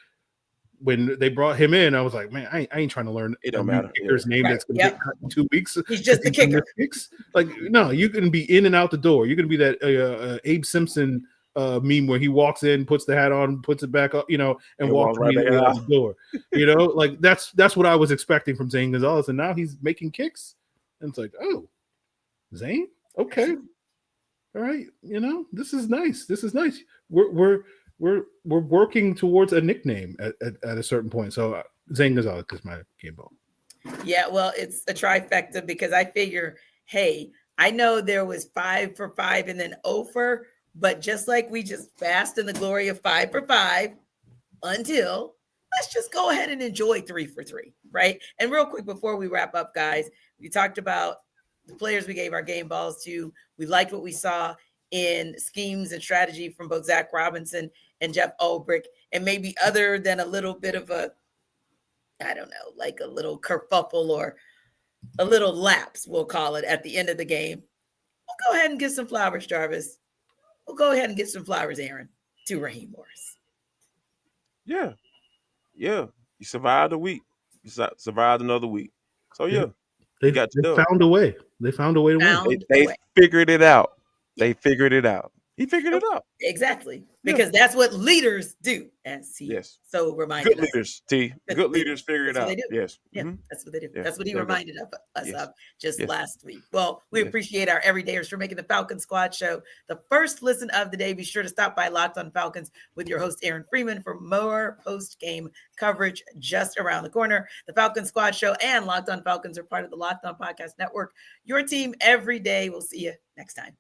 when they brought him in, I was like, man, I ain't trying to learn it don't matter kicker's name that's gonna get cut in 2 weeks. He's just the kicker. Like, no, you can be in and out the door. You can be that Abe Simpson meme where he walks in, puts the hat on, puts it back up, and walks right out the door. Like that's what I was expecting from Zane Gonzalez, and now he's making kicks, and it's like, oh, Zane, okay, all all right, this is nice. This is nice. We're working towards a nickname at a certain point. So Zane Gonzalez is my game ball. Yeah, well, it's a trifecta because I figure, hey, I know there was 5 for 5 and then 0 for, but just like we just basked in the glory of 5 for 5 until, let's just go ahead and enjoy 3 for 3, right? And real quick before we wrap up, guys, we talked about the players we gave our game balls to. We liked what we saw in schemes and strategy from both Zach Robinson and Jeff Ulbrich, and maybe other than a little bit of a, I don't know, like a little kerfuffle or a little lapse, we'll call it, at the end of the game. We'll go ahead and get some flowers, Jarvis. We'll go ahead and get some flowers, Aaron, to Raheem Morris. Yeah. You survived a week. You survived another week. So yeah, they found a way. They found a way to win. They figured it out. They figured it out. He figured it out. Exactly. Because that's what leaders do, as he so reminded Good leaders, T. Good leaders figure it out. Yes. Yeah, that's what they do. That's what he reminded us of just Yes. last week. Well, we appreciate our everydayers for making the Falcon Squad Show the first listen of the day. Be sure to stop by Locked on Falcons with your host, Aaron Freeman, for more post-game coverage just around the corner. The Falcon Squad Show and Locked on Falcons are part of the Locked on Podcast Network. Your team every day. We'll see you next time.